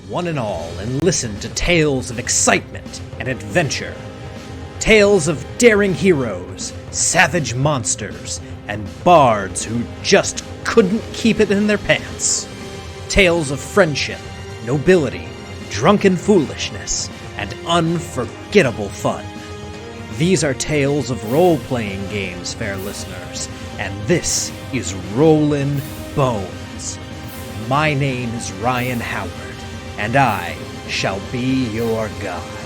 one and all, and listen to tales of excitement and adventure. Tales of daring heroes, savage monsters, and bards who just couldn't keep it in their pants. Tales of friendship, nobility, drunken foolishness, and unforgettable fun. These are tales of role-playing games, fair listeners, and this is Rollin' Bones. My name is Ryan Howard, and I shall be your guide.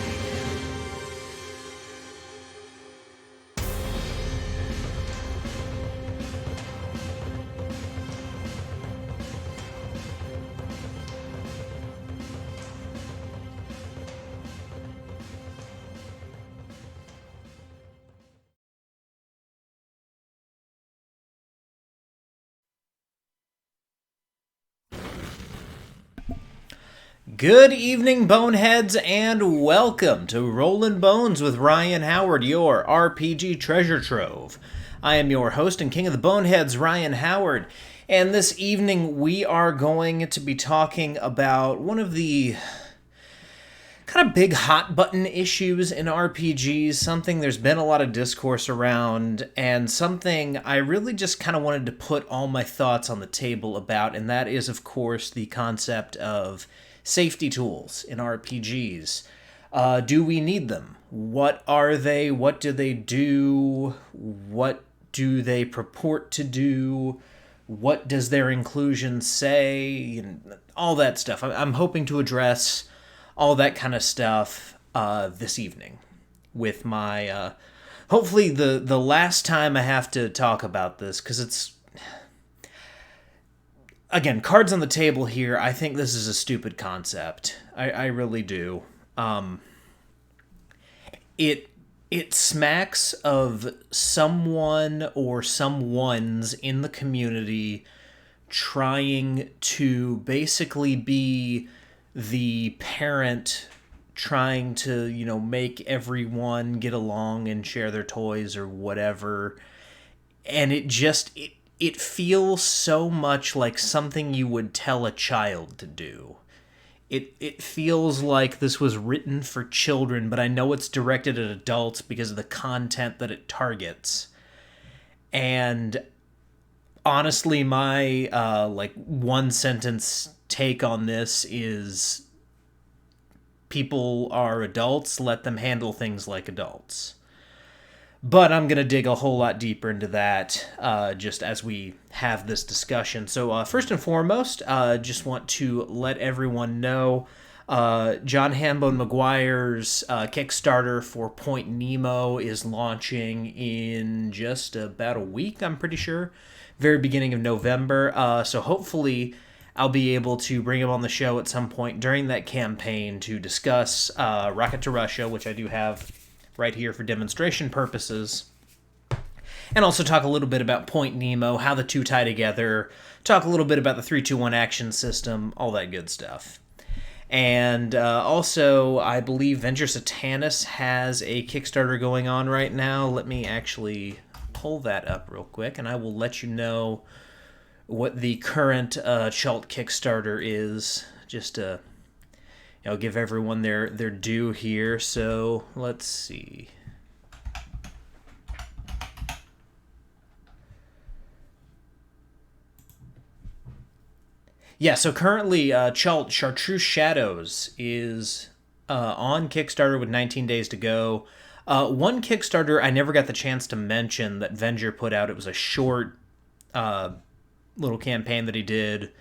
Good evening, Boneheads, and welcome to Rollin' Bones with Ryan Howard, your RPG treasure trove. I am your host and king of the Boneheads, Ryan Howard, and this evening we are going to be talking about one of the kind of big hot-button issues in RPGs, something there's been a lot of discourse around, and something I really just kind of wanted to put all my thoughts on the table about, and that is, of course, the concept of safety tools in RPGs. Do we need them? What are they? What do they do? What do they purport to do? What does their inclusion say? And all that stuff. I'm hoping to address all that kind of stuff this evening with my, hopefully the last time I have to talk about this, because it's, again, cards on the table here. I think this is a stupid concept. I really do. It smacks of someone or someones in the community trying to basically be the parent trying to, make everyone get along and share their toys or whatever. And it feels so much like something you would tell a child to do. It feels like this was written for children, but I know it's directed at adults because of the content that it targets. And honestly, my one sentence take on this is people are adults, let them handle things like adults. But I'm going to dig a whole lot deeper into that just as we have this discussion. So first and foremost, just want to let everyone know John Hambone Maguire's Kickstarter for Point Nemo is launching in just about a week, I'm pretty sure. Very beginning of November. So hopefully I'll be able to bring him on the show at some point during that campaign to discuss Rocket to Russia, which I do have right here for demonstration purposes, and also talk a little bit about Point Nemo, how the two tie together, talk a little bit about the 3-2-1 action system, all that good stuff. And also, I believe Venture Satanis has a Kickstarter going on right now. Let me actually pull that up real quick, and I will let you know what the current Chult Kickstarter is, just to give everyone their due here. So let's see. Yeah, so currently Chult Chartreuse Shadows is on Kickstarter with 19 days to go. One Kickstarter I never got the chance to mention that Venger put out. It was a short little campaign that he did.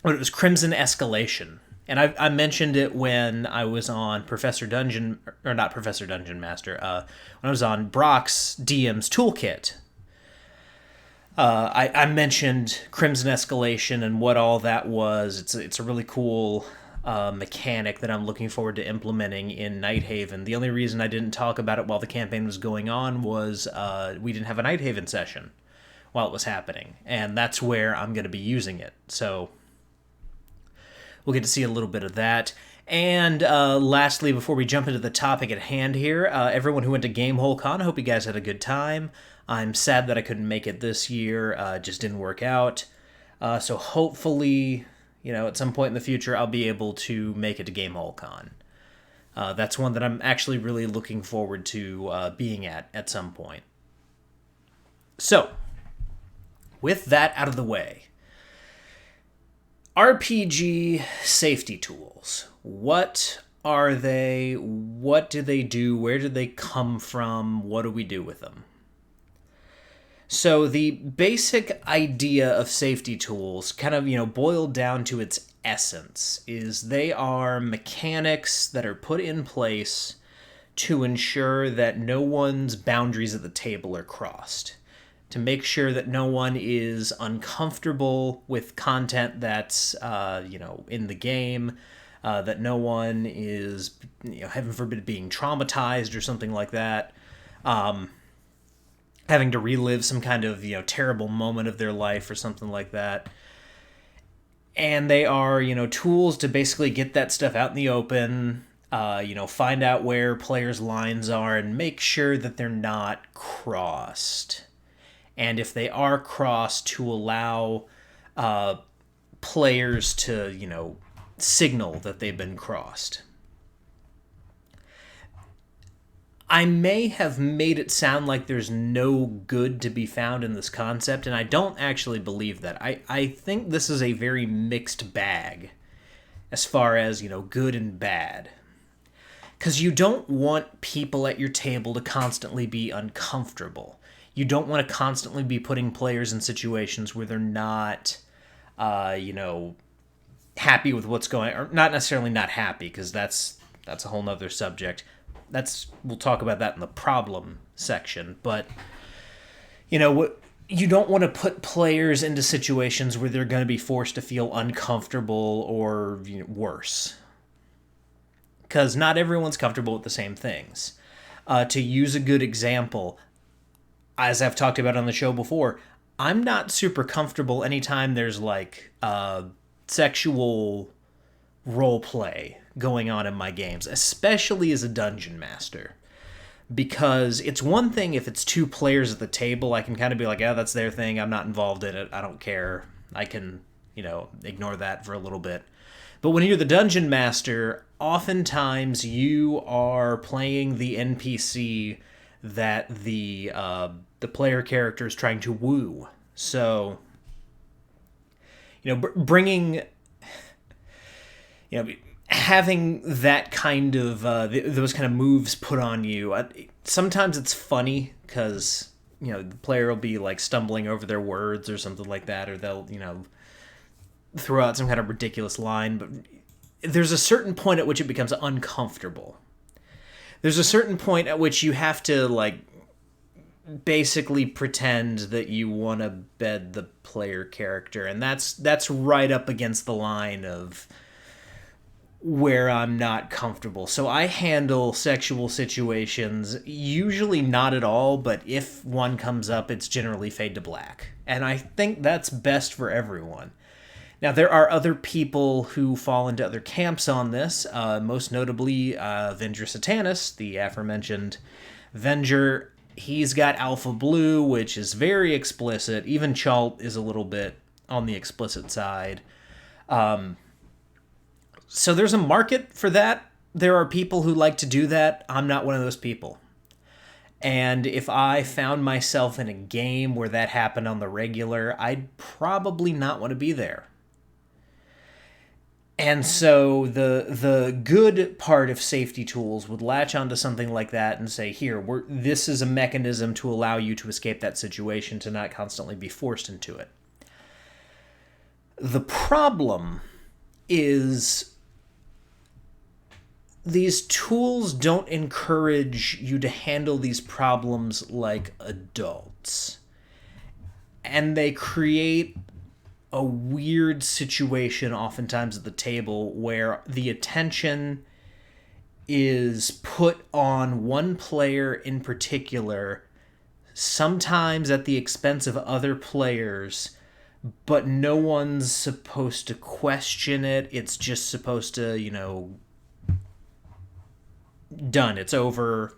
But it was Crimson Escalation. And I mentioned it when I was on not Professor Dungeon Master, when I was on Brock's DM's Toolkit. I mentioned Crimson Escalation and what all that was. It's a really cool mechanic that I'm looking forward to implementing in Nighthaven. The only reason I didn't talk about it while the campaign was going on was we didn't have a Nighthaven session while it was happening. And that's where I'm going to be using it. So we'll get to see a little bit of that. And lastly, before we jump into the topic at hand here, everyone who went to Gamehole Con, I hope you guys had a good time. I'm sad that I couldn't make it this year. It just didn't work out. So hopefully, at some point in the future, I'll be able to make it to Game Hall Con. That's one that I'm actually really looking forward to being at some point. So, with that out of the way, RPG safety tools. What are they? What do they do? Where did they come from? What do we do with them? So the basic idea of safety tools, kind of, boiled down to its essence, is they are mechanics that are put in place to ensure that no one's boundaries at the table are crossed, to make sure that no one is uncomfortable with content that's, in the game, that no one is, heaven forbid, being traumatized or something like that, having to relive some kind of, terrible moment of their life or something like that. And they are, tools to basically get that stuff out in the open, find out where players' lines are and make sure that they're not crossed. And if they are crossed, to allow players to, signal that they've been crossed. I may have made it sound like there's no good to be found in this concept, and I don't actually believe that. I think this is a very mixed bag as far as, good and bad. Because you don't want people at your table to constantly be uncomfortable. You don't want to constantly be putting players in situations where they're not, happy with what's going on. Or not necessarily not happy, because that's a whole nother subject. We'll talk about that in the problem section, but you don't want to put players into situations where they're going to be forced to feel uncomfortable or worse, because not everyone's comfortable with the same things. To use a good example, as I've talked about on the show before, I'm not super comfortable anytime there's sexual role play going on in my games, especially as a dungeon master. Because it's one thing if it's two players at the table, I can kind of be like, that's their thing, I'm not involved in it, I don't care. I can, ignore that for a little bit. But when you're the dungeon master, oftentimes you are playing the NPC that the player character is trying to woo. So, bringing, having that kind of those kind of moves put on you, sometimes it's funny because the player will be stumbling over their words or something like that, or they'll throw out some kind of ridiculous line. But there's a certain point at which it becomes uncomfortable. There's a certain point at which you have to basically pretend that you want to bed the player character, and that's right up against the line of where I'm not comfortable. So I handle sexual situations usually not at all, but if one comes up, it's generally fade to black. And I think that's best for everyone. Now, there are other people who fall into other camps on this, most notably Venger Satanis, the aforementioned Venger. He's got Alpha Blue, which is very explicit. Even Chalt is a little bit on the explicit side. So there's a market for that. There are people who like to do that. I'm not one of those people. And if I found myself in a game where that happened on the regular, I'd probably not want to be there. And so the good part of safety tools would latch onto something like that and say, here, this is a mechanism to allow you to escape that situation, to not constantly be forced into it. The problem is these tools don't encourage you to handle these problems like adults. And they create a weird situation oftentimes at the table where the attention is put on one player in particular, sometimes at the expense of other players, but no one's supposed to question it. It's just supposed to, done. It's over.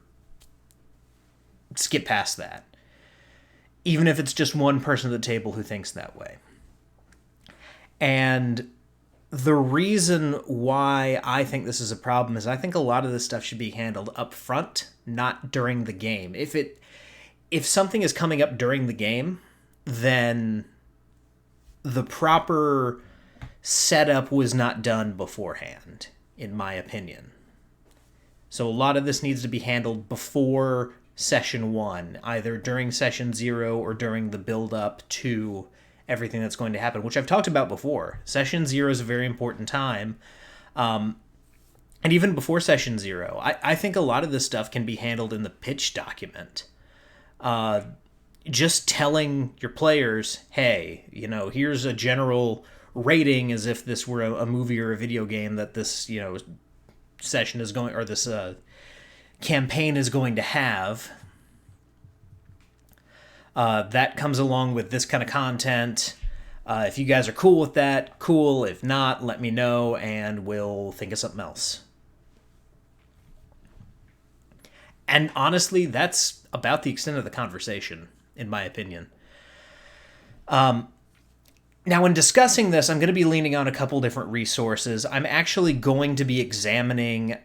Skip past that. Even if it's just one person at the table who thinks that way. And the reason why I think this is a problem is I think a lot of this stuff should be handled up front, not during the game. If something is coming up during the game, then the proper setup was not done beforehand, in my opinion. So a lot of this needs to be handled before session 1, either during session 0 or during the build up to everything that's going to happen, which I've talked about before. Session 0 is a very important time. And even before session 0, I think a lot of this stuff can be handled in the pitch document. Just telling your players, hey, here's a general rating as if this were a movie or a video game that this, session is going, or this campaign is going to have. That comes along with this kind of content. If you guys are cool with that, cool. If not, let me know and we'll think of something else. And honestly, that's about the extent of the conversation, in my opinion. Now, in discussing this, I'm going to be leaning on a couple different resources. I'm actually going to be examining,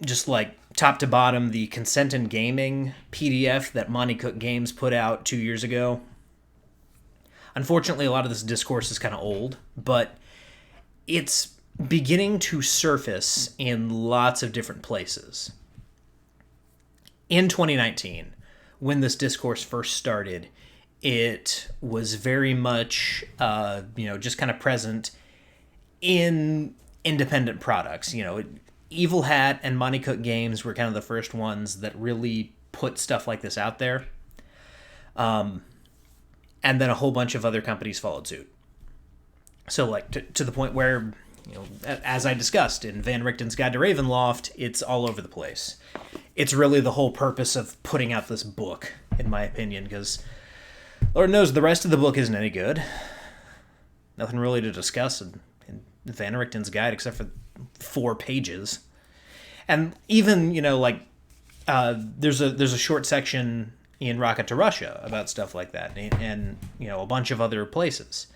just like top to bottom, the Consent in Gaming PDF that Monty Cook Games put out 2 years ago. Unfortunately, a lot of this discourse is kind of old, but it's beginning to surface in lots of different places. In 2019, when this discourse first started, it was very much, just kind of present in independent products. Evil Hat and Monty Cook Games were kind of the first ones that really put stuff like this out there. And then a whole bunch of other companies followed suit. So, like, to the point where, as I discussed in Van Richten's Guide to Ravenloft, it's all over the place. It's really the whole purpose of putting out this book, in my opinion, because Lord knows the rest of the book isn't any good. Nothing really to discuss in Van Richten's Guide except for 4 pages. And even, there's a short section in Rocket to Russia about stuff like that, and a bunch of other places.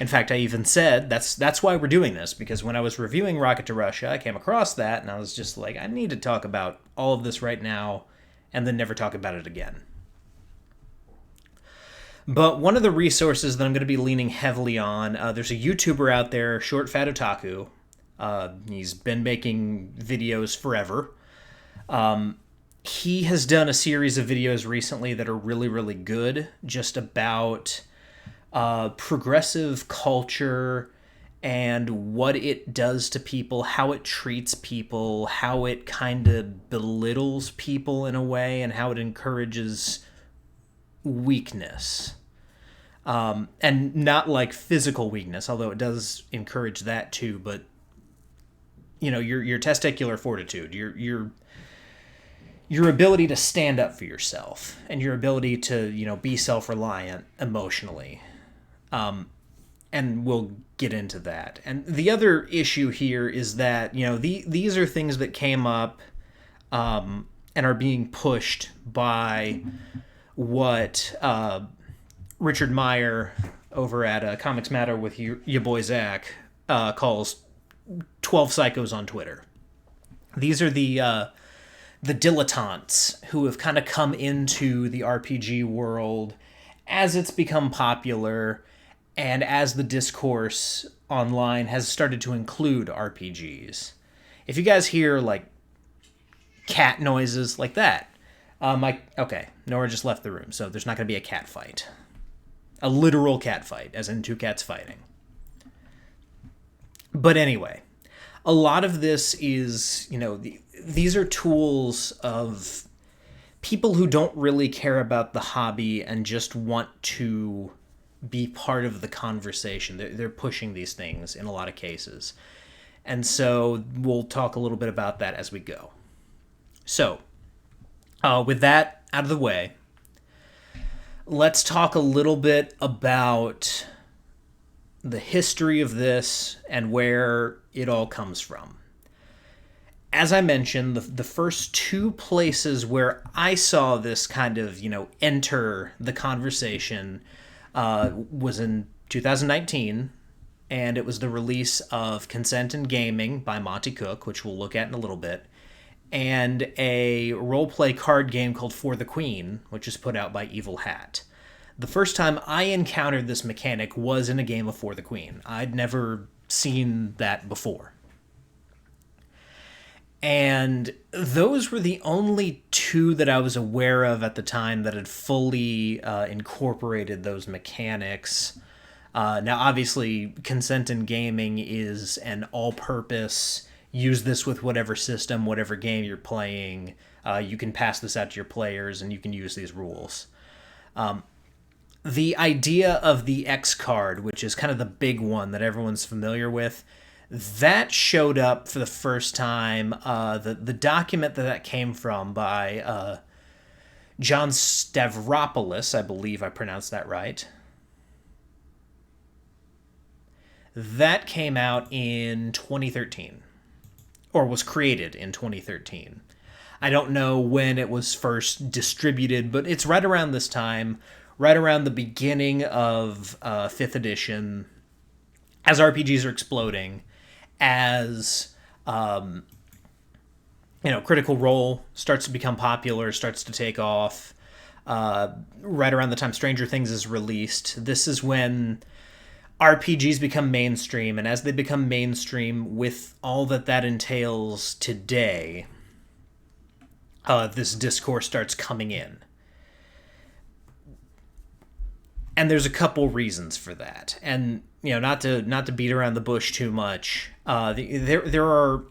In fact, I even said that's why we're doing this, because when I was reviewing Rocket to Russia, I came across that, and I was just like, I need to talk about all of this right now, and then never talk about it again. But one of the resources that I'm going to be leaning heavily on, there's a YouTuber out there, Short Fat Otaku. He's been making videos forever. He has done a series of videos recently that are really, really good, just about progressive culture and what it does to people, how it treats people, how it kind of belittles people in a way, and how it encourages weakness. And not like physical weakness, although it does encourage that too, but your testicular fortitude, your ability to stand up for yourself, and your ability to, be self-reliant emotionally. And we'll get into that. And the other issue here is that, these are things that came up, and are being pushed by what, Richard Meyer over at Comics Matter with your boy Zach calls 12 psychos on Twitter. These are the dilettantes who have kind of come into the RPG world as it's become popular and as the discourse online has started to include RPGs. If you guys hear like cat noises like that, okay, Nora just left the room, so there's not going to be a cat fight. A literal cat fight, as in 2 cats fighting. But anyway, a lot of this is, these are tools of people who don't really care about the hobby and just want to be part of the conversation. They're pushing these things in a lot of cases. And so we'll talk a little bit about that as we go. So, with that out of the way, let's talk a little bit about the history of this and where it all comes from. As I mentioned, the first 2 places where I saw this kind of, enter the conversation was in 2019 and it was the release of Consent in Gaming by Monty Cook, which we'll look at in a little bit, and a role-play card game called For the Queen, which is put out by Evil Hat. The first time I encountered this mechanic was in a game of For the Queen. I'd never seen that before. And those were the only two that I was aware of at the time that had fully incorporated those mechanics. Now, obviously, Consent in Gaming is an all-purpose, use this with whatever system, whatever game you're playing. You can pass this out to your players, and you can use these rules. The idea of the X card, which is kind of the big one that everyone's familiar with, that showed up for the first time. The document that came from by John Stavropoulos, I believe I pronounced that right. That came out in 2013, or was created in 2013. I don't know when it was first distributed, but it's right around this time, right around the beginning of 5th edition, as RPGs are exploding, as Critical Role starts to become popular, starts to take off. Right around the time Stranger Things is released, this is when RPGs become mainstream, and as they become mainstream, with all that entails today, this discourse starts coming in. And there's a couple reasons for that. And not to beat around the bush too much. There are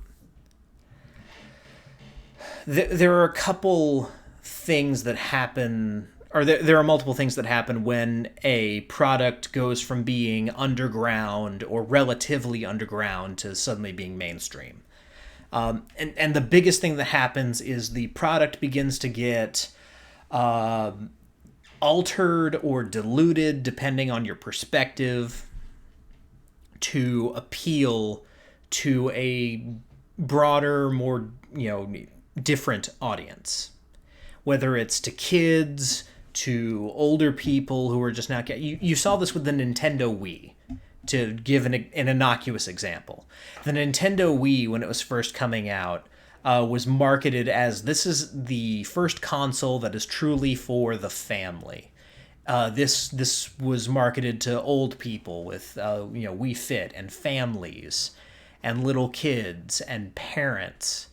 a couple things that happen, or there are multiple things that happen when a product goes from being underground or relatively underground to suddenly being mainstream. And the biggest thing that happens is the product begins to get altered or diluted, depending on your perspective, to appeal to a broader, more different audience. Whether it's to kids, to older people who are just not you saw this with the Nintendo Wii, to give an innocuous example. The Nintendo Wii, when it was first coming out, was marketed as, this is the first console that is truly for the family. This was marketed to old people with Wii Fit, and families and little kids and parents.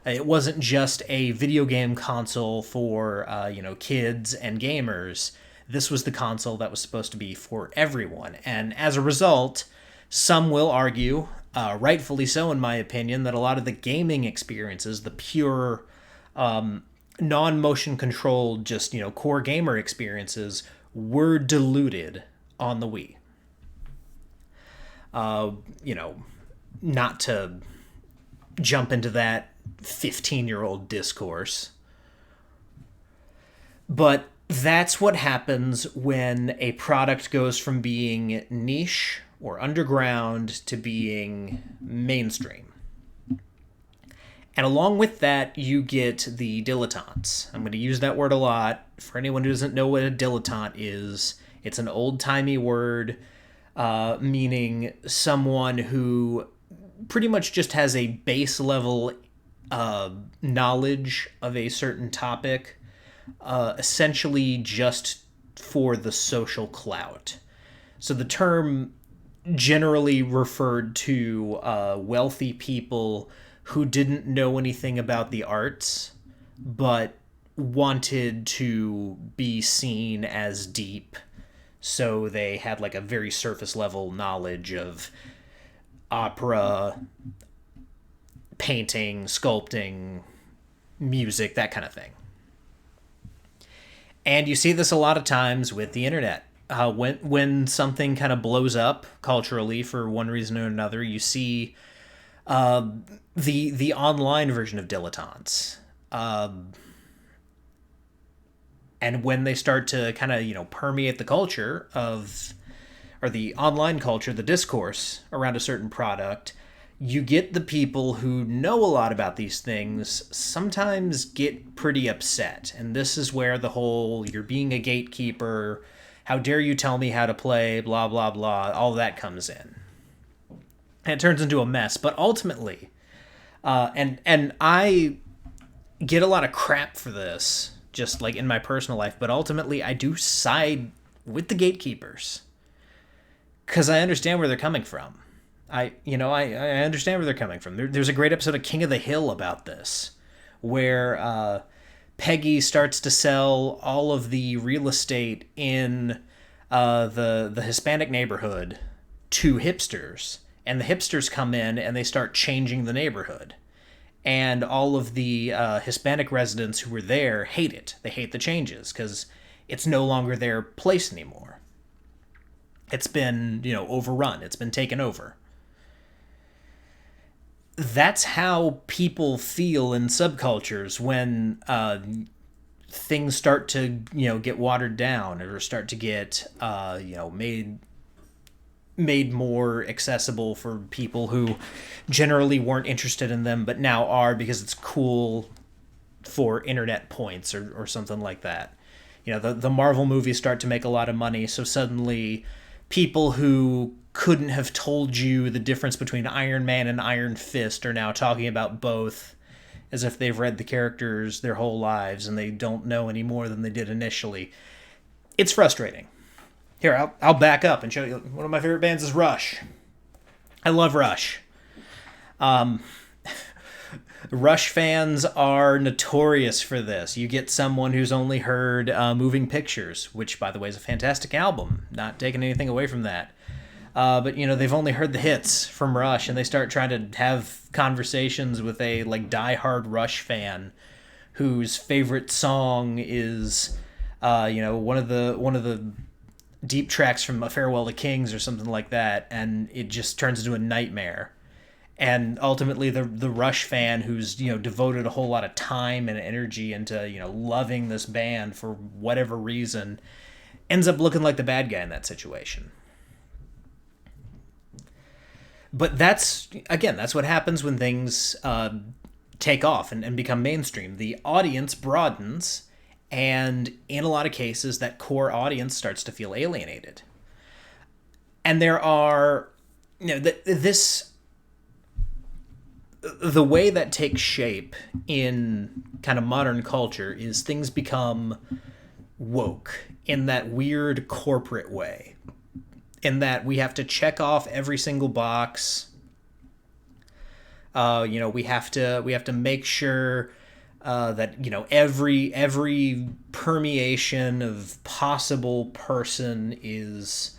It wasn't just a video game console for kids and gamers. This was the console that was supposed to be for everyone. And as a result, some will argue, rightfully so in my opinion, that a lot of the gaming experiences, the pure non-motion controlled, just core gamer experiences, were diluted on the Wii. Not to jump into that 15-year-old discourse, but that's what happens when a product goes from being niche or underground to being mainstream. And along with that, you get the dilettantes. I'm going to use that word a lot. For anyone who doesn't know what a dilettante is, it's an old-timey word meaning someone who pretty much just has a base level knowledge of a certain topic, essentially just for the social clout. So the term generally referred to wealthy people who didn't know anything about the arts, but wanted to be seen as deep. So they had like a very surface level knowledge of opera, painting, sculpting, music, that kind of thing. And you see this a lot of times with the internet. When something kind of blows up culturally for one reason or another, you see the online version of dilettantes. And when they start to kind of, permeate the culture or the online culture, the discourse around a certain product, you get the people who know a lot about these things sometimes get pretty upset. And this is where the whole, you're being a gatekeeper, how dare you tell me how to play, blah, blah, blah, all that comes in. and it turns into a mess. But ultimately, and I get a lot of crap for this, just like in my personal life, but ultimately I do side with the gatekeepers because I understand where they're coming from. I understand where they're coming from. There's a great episode of King of the Hill about this, where Peggy starts to sell all of the real estate in the Hispanic neighborhood to hipsters, and the hipsters come in and they start changing the neighborhood. And all of the Hispanic residents who were there hate it. They hate the changes because it's no longer their place anymore. It's been, overrun. It's been taken over. That's how people feel in subcultures when things start to, get watered down or start to get, made more accessible for people who generally weren't interested in them but now are because it's cool for internet points or something like that. The Marvel movies start to make a lot of money, so suddenly people who couldn't have told you the difference between Iron Man and Iron Fist are now talking about both as if they've read the characters their whole lives and they don't know any more than they did initially. It's frustrating. Here, I'll back up and show you. One of my favorite bands is Rush. I love Rush. Rush fans are notorious for this. You get someone who's only heard Moving Pictures, which, by the way, is a fantastic album. Not taking anything away from that. But, they've only heard the hits from Rush, and they start trying to have conversations with a, diehard Rush fan whose favorite song is, one of the deep tracks from A Farewell to Kings or something like that, and it just turns into a nightmare. And ultimately the Rush fan who's, devoted a whole lot of time and energy into, loving this band for whatever reason, ends up looking like the bad guy in that situation. But that's what happens when things take off and become mainstream. The audience broadens, and in a lot of cases, that core audience starts to feel alienated. And there are, the way that takes shape in kind of modern culture is things become woke in that weird corporate way, in that we have to check off every single box. We have to make sure that every permeation of possible person is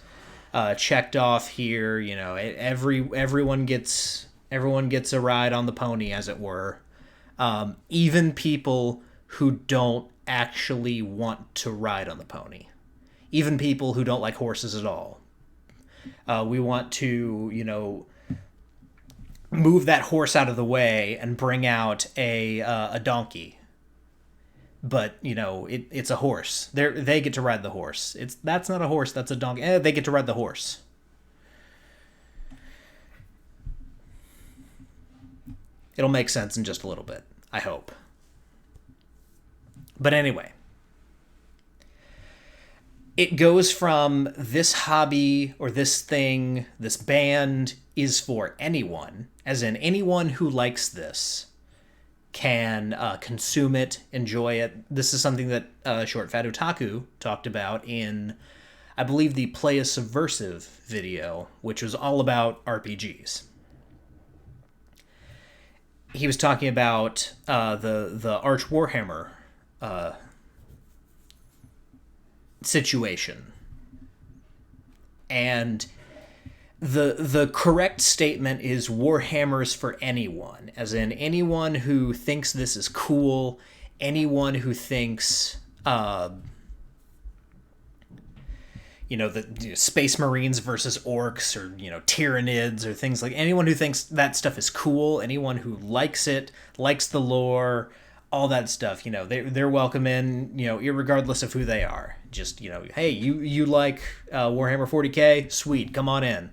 checked off here. Everyone gets a ride on the pony, as it were. Even people who don't actually want to ride on the pony. Even people who don't like horses at all. We want to, move that horse out of the way and bring out a donkey. But, it's a horse. They get to ride the horse. That's not a horse, that's a donkey. They get to ride the horse. It'll make sense in just a little bit, I hope. But anyway, it goes from this hobby or this thing, this band is for anyone, as in anyone who likes this can consume it, enjoy it. This is something that Short Fat Otaku talked about in, I believe, the Play a Subversive video, which was all about RPGs. He was talking about the Arch Warhammer situation. And the correct statement is Warhammer's for anyone, as in anyone who thinks this is cool, anyone who thinks the Space Marines versus orcs, or Tyranids, or things like, anyone who thinks that stuff is cool, anyone who likes it, likes the lore, all that stuff, they're welcome in, irregardless of who they are. Just, hey, you like Warhammer 40K? Sweet, come on in.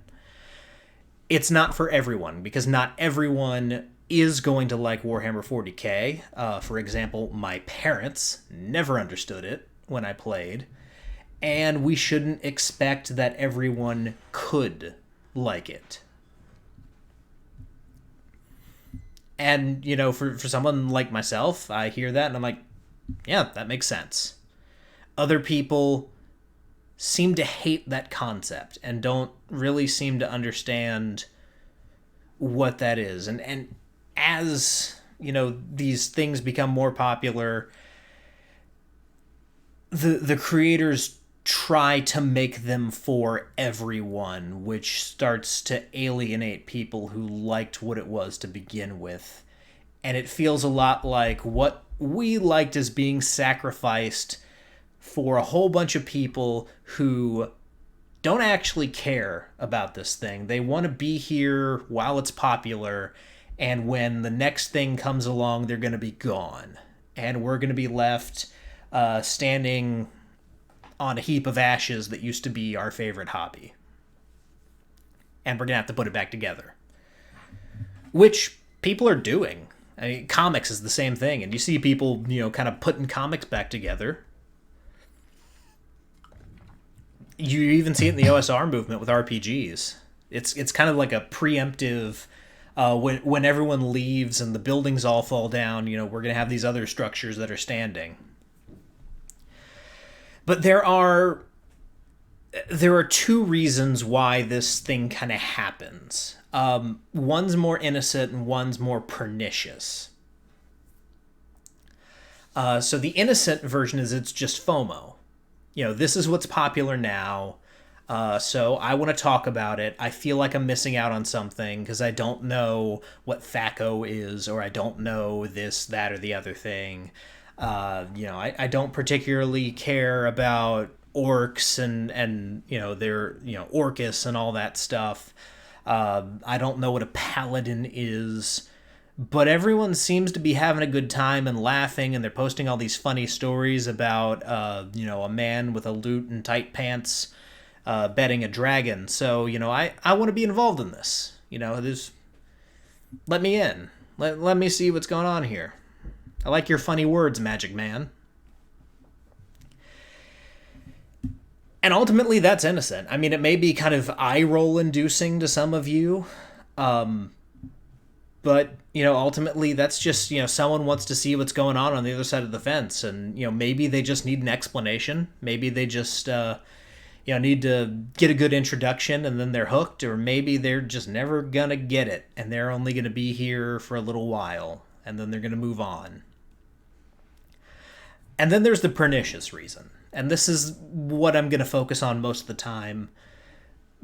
It's not for everyone, because not everyone is going to like Warhammer 40K. For example, my parents never understood it when I played, and we shouldn't expect that everyone could like it. And, for someone like myself, I hear that and I'm like, yeah, that makes sense. Other people seem to hate that concept and don't really seem to understand what that is. And as, these things become more popular, the creators try to make them for everyone, which starts to alienate people who liked what it was to begin with. And it feels a lot like what we liked is being sacrificed for a whole bunch of people who don't actually care about this thing. They want to be here while it's popular, and when the next thing comes along, they're going to be gone. And we're going to be left standing on a heap of ashes that used to be our favorite hobby. And we're going to have to put it back together. Which people are doing. I mean, comics is the same thing. And you see people, kind of putting comics back together. You even see it in the OSR movement with RPGs. It's kind of like a preemptive, when everyone leaves and the buildings all fall down, we're going to have these other structures that are standing. But there are two reasons why this thing kind of happens. One's more innocent and one's more pernicious. So the innocent version is it's just FOMO. This is what's popular now, so I want to talk about it. I feel like I'm missing out on something because I don't know what THACO is, or I don't know this, that, or the other thing. I don't particularly care about orcs and their, Orcus and all that stuff. I don't know what a paladin is. But everyone seems to be having a good time and laughing, and they're posting all these funny stories about, a man with a lute and tight pants betting a dragon. So, I want to be involved in this. Let me in. Let me see what's going on here. I like your funny words, Magic Man. And ultimately, that's innocent. I mean, it may be kind of eye-roll inducing to some of you. But, ultimately that's just, someone wants to see what's going on the other side of the fence. And, maybe they just need an explanation. Maybe they just, need to get a good introduction and then they're hooked. Or maybe they're just never going to get it. And they're only going to be here for a little while. And then they're going to move on. And then there's the pernicious reason. And this is what I'm going to focus on most of the time,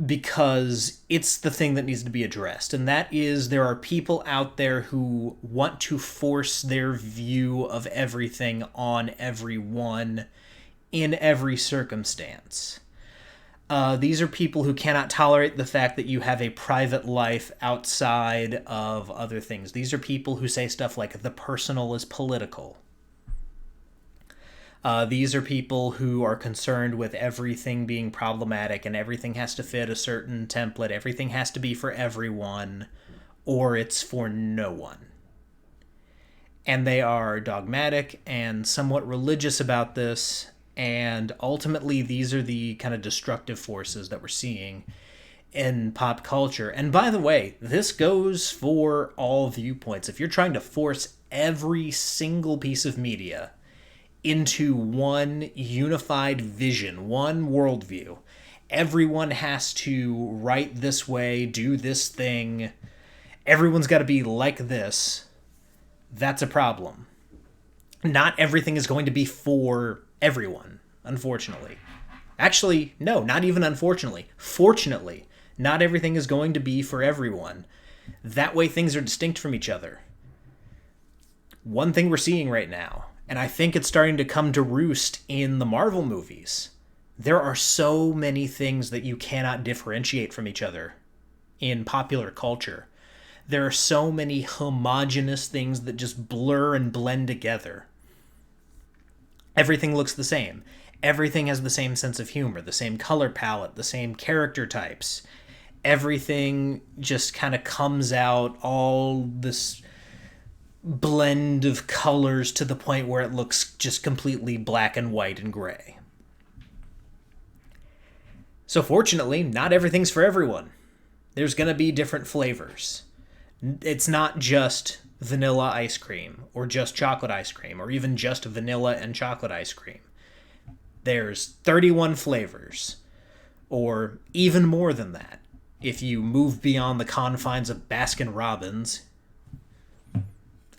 because it's the thing that needs to be addressed. And that is, there are people out there who want to force their view of everything on everyone in every circumstance. These are people who cannot tolerate the fact that you have a private life outside of other things. These are people who say stuff like, the personal is political. These are people who are concerned with everything being problematic and everything has to fit a certain template. Everything has to be for everyone, or it's for no one. And they are dogmatic and somewhat religious about this. And ultimately, these are the kind of destructive forces that we're seeing in pop culture. And by the way, this goes for all viewpoints. If you're trying to force every single piece of media into one unified vision, one worldview, everyone has to write this way, do this thing, everyone's got to be like this, that's a problem. Not everything is going to be for everyone, unfortunately. Actually, no, not even unfortunately. Fortunately, not everything is going to be for everyone. That way things are distinct from each other. One thing we're seeing right now, and I think it's starting to come to roost in the Marvel movies, there are so many things that you cannot differentiate from each other in popular culture. There are so many homogenous things that just blur and blend together. Everything looks the same. Everything has the same sense of humor, the same color palette, the same character types. Everything just kind of comes out all this blend of colors to the point where it looks just completely black and white and gray. So fortunately, not everything's for everyone. There's going to be different flavors. It's not just vanilla ice cream or just chocolate ice cream or even just vanilla and chocolate ice cream. There's 31 flavors, or even more than that. If you move beyond the confines of Baskin Robbins,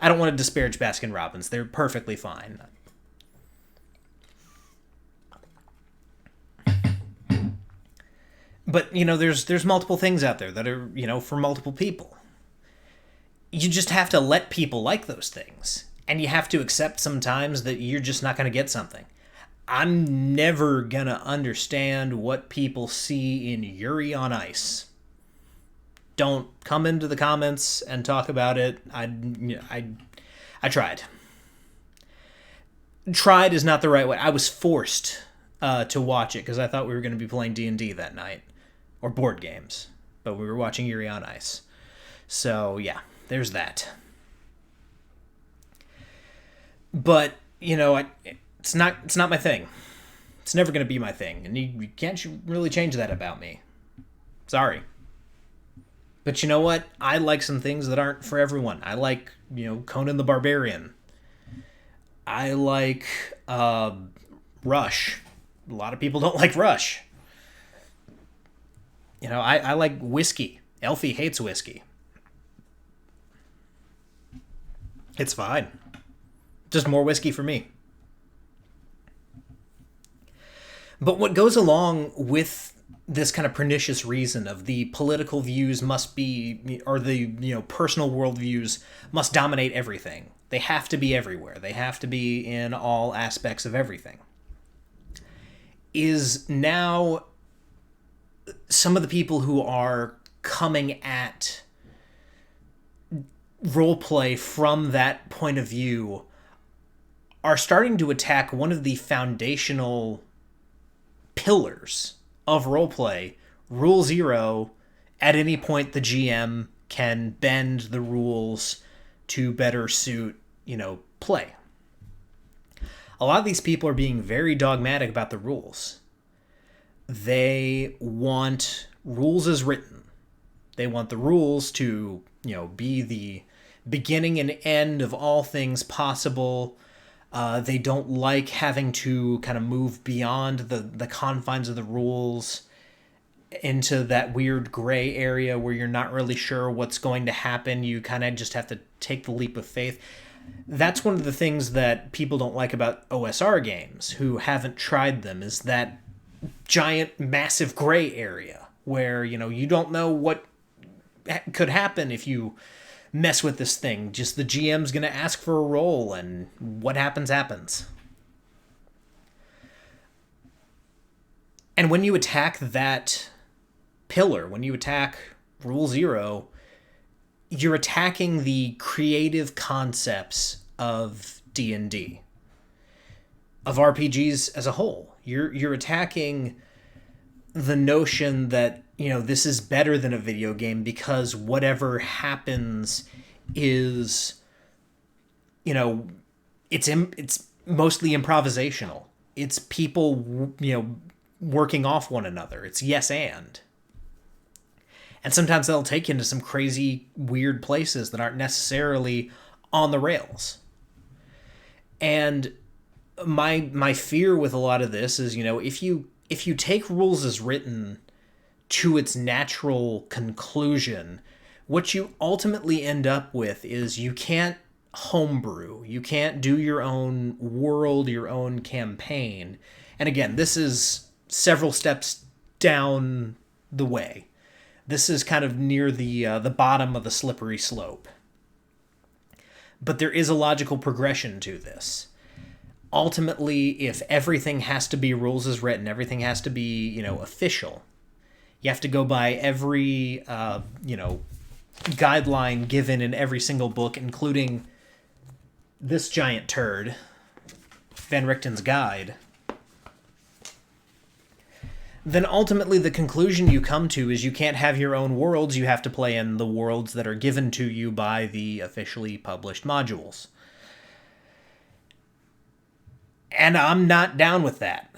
I don't want to disparage Baskin Robbins. They're perfectly fine. But, there's multiple things out there that are, for multiple people. You just have to let people like those things. And you have to accept sometimes that you're just not going to get something. I'm never going to understand what people see in Yuri on Ice. Don't come into the comments and talk about it. I tried. Tried is not the right way. I was forced to watch it because I thought we were going to be playing D&D that night. Or board games. But we were watching Yuri on Ice. So, yeah, there's that. But, it's not my thing. It's never going to be my thing. And you can't really change that about me. Sorry. But you know what? I like some things that aren't for everyone. I like, Conan the Barbarian. I like Rush. A lot of people don't like Rush. I like whiskey. Elfie hates whiskey. It's fine. Just more whiskey for me. But what goes along with this kind of pernicious reason of the political views must be, or the, personal worldviews must dominate everything. They have to be everywhere. They have to be in all aspects of everything. Is now some of the people who are coming at roleplay from that point of view are starting to attack one of the foundational pillars of roleplay, Rule 0. At any point, the GM can bend the rules to better suit, play. A lot of these people are being very dogmatic about the rules. They want rules as written. They want the rules to, be the beginning and end of all things possible. They don't like having to kind of move beyond the confines of the rules into that weird gray area where you're not really sure what's going to happen. You kind of just have to take the leap of faith. That's one of the things that people don't like about OSR games who haven't tried them, is that giant, massive gray area where, you don't know what could happen if you mess with this thing. Just the GM's going to ask for a roll, and what happens, happens. And when you attack that pillar, when you attack Rule 0, you're attacking the creative concepts of D&D, of RPGs as a whole. You're attacking the notion that, this is better than a video game because whatever happens is, it's mostly improvisational. It's people, working off one another. It's yes and. And sometimes they'll take you into some crazy, weird places that aren't necessarily on the rails. And my fear with a lot of this is, if you take rules as written to its natural conclusion, what you ultimately end up with is you can't homebrew. You can't do your own world, your own campaign. And again, this is several steps down the way. This is kind of near the bottom of the slippery slope. But there is a logical progression to this. Ultimately, if everything has to be rules as written, everything has to be, official, you have to go by every, guideline given in every single book, including this giant turd, Van Richten's Guide, then ultimately the conclusion you come to is you can't have your own worlds, you have to play in the worlds that are given to you by the officially published modules. And I'm not down with that.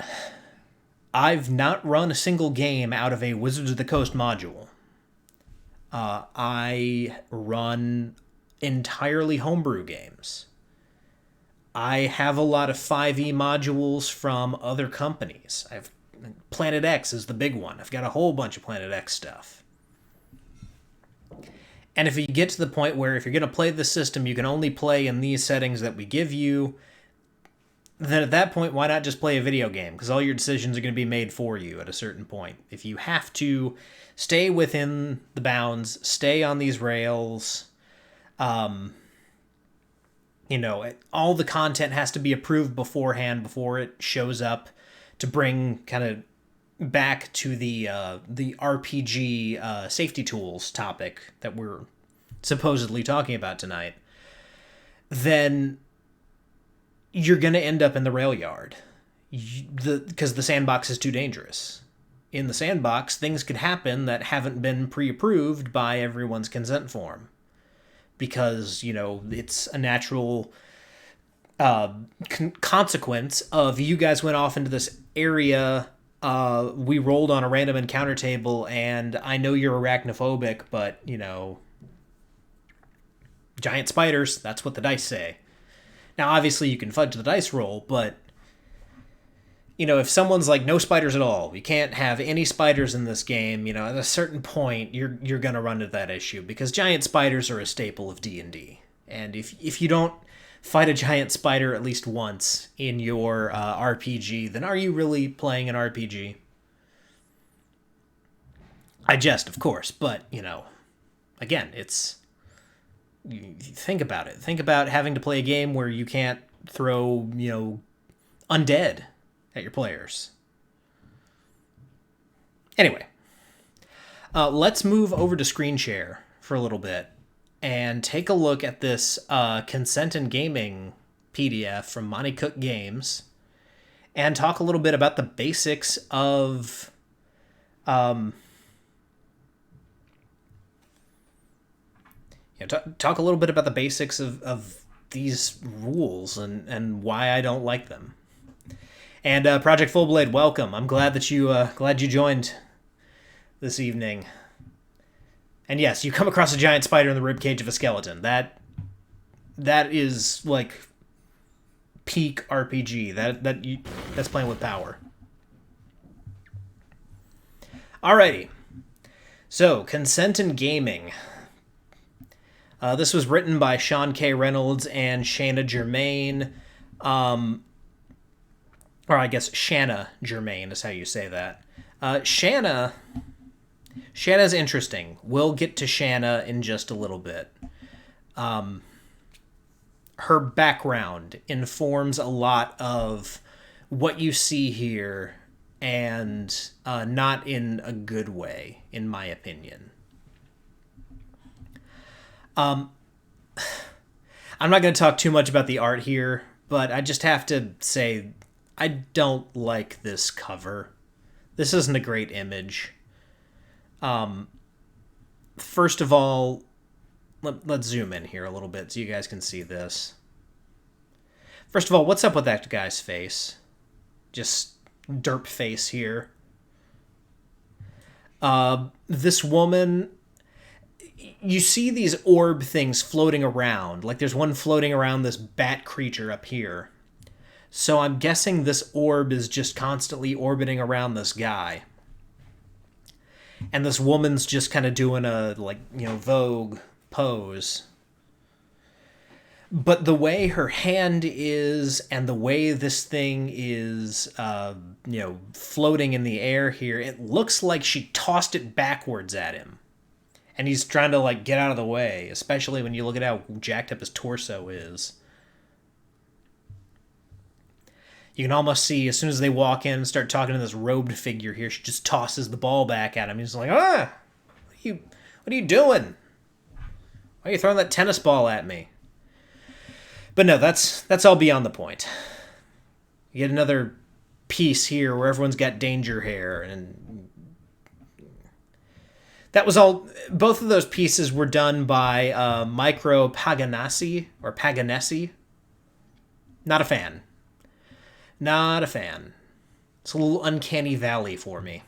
I've not run a single game out of a Wizards of the Coast module. I run entirely homebrew games. I have a lot of 5e modules from other companies. I've Planet X is the big one. I've got a whole bunch of Planet X stuff. And if you get to the point where if you're going to play the system, you can only play in these settings that we give you, then at that point, why not just play a video game? Because all your decisions are going to be made for you at a certain point. If you have to stay within the bounds, stay on these rails, all the content has to be approved beforehand before it shows up to bring kind of back to the RPG safety tools topic that we're supposedly talking about tonight, then you're going to end up in the rail yard because the sandbox is too dangerous. In the sandbox, things could happen that haven't been pre-approved by everyone's consent form because, it's a natural consequence of you guys went off into this area. We rolled on a random encounter table, and I know you're arachnophobic, but, giant spiders, that's what the dice say. Now, obviously, you can fudge the dice roll, but, if someone's like, no spiders at all, you can't have any spiders in this game, at a certain point, you're going to run into that issue, because giant spiders are a staple of D&D. And if you don't fight a giant spider at least once in your RPG, then are you really playing an RPG? I jest, of course, but, again, think about it. Think about having to play a game where you can't throw, undead at your players. Anyway, let's move over to screen share for a little bit and take a look at this Consent in Gaming PDF from Monty Cook Games and talk a little bit about the basics of talk a little bit about the basics of these rules and why I don't like them. And Project Fullblade, welcome. I'm glad that you joined this evening. And yes, you come across a giant spider in the ribcage of a skeleton. That is like peak RPG. That's playing with power. Alrighty. So, Consent in Gaming. This was written by Sean K. Reynolds and Shanna Germain. Or I guess Shanna Germain is how you say that. Shanna's interesting. We'll get to Shanna in just a little bit. Her background informs a lot of what you see here, and not in a good way, in my opinion. I'm not going to talk too much about the art here, but I just have to say I don't like this cover. This isn't a great image. First of all, let's zoom in here a little bit so you guys can see this. First of all, what's up with that guy's face? Just derp face here. This woman, you see these orb things floating around. Like there's one floating around this bat creature up here. So I'm guessing this orb is just constantly orbiting around this guy. And this woman's just kind of doing a, Vogue pose. But the way her hand is and the way this thing is, floating in the air here, it looks like she tossed it backwards at him. And he's trying to, get out of the way, especially when you look at how jacked up his torso is. You can almost see, as soon as they walk in and start talking to this robed figure here, she just tosses the ball back at him. He's like, what are you doing? Why are you throwing that tennis ball at me? But no, that's all beyond the point. You get another piece here where everyone's got danger hair, and that was all. Both of those pieces were done by Micro Paganasi or Paganesi. Not a fan. Not a fan. It's a little uncanny valley for me.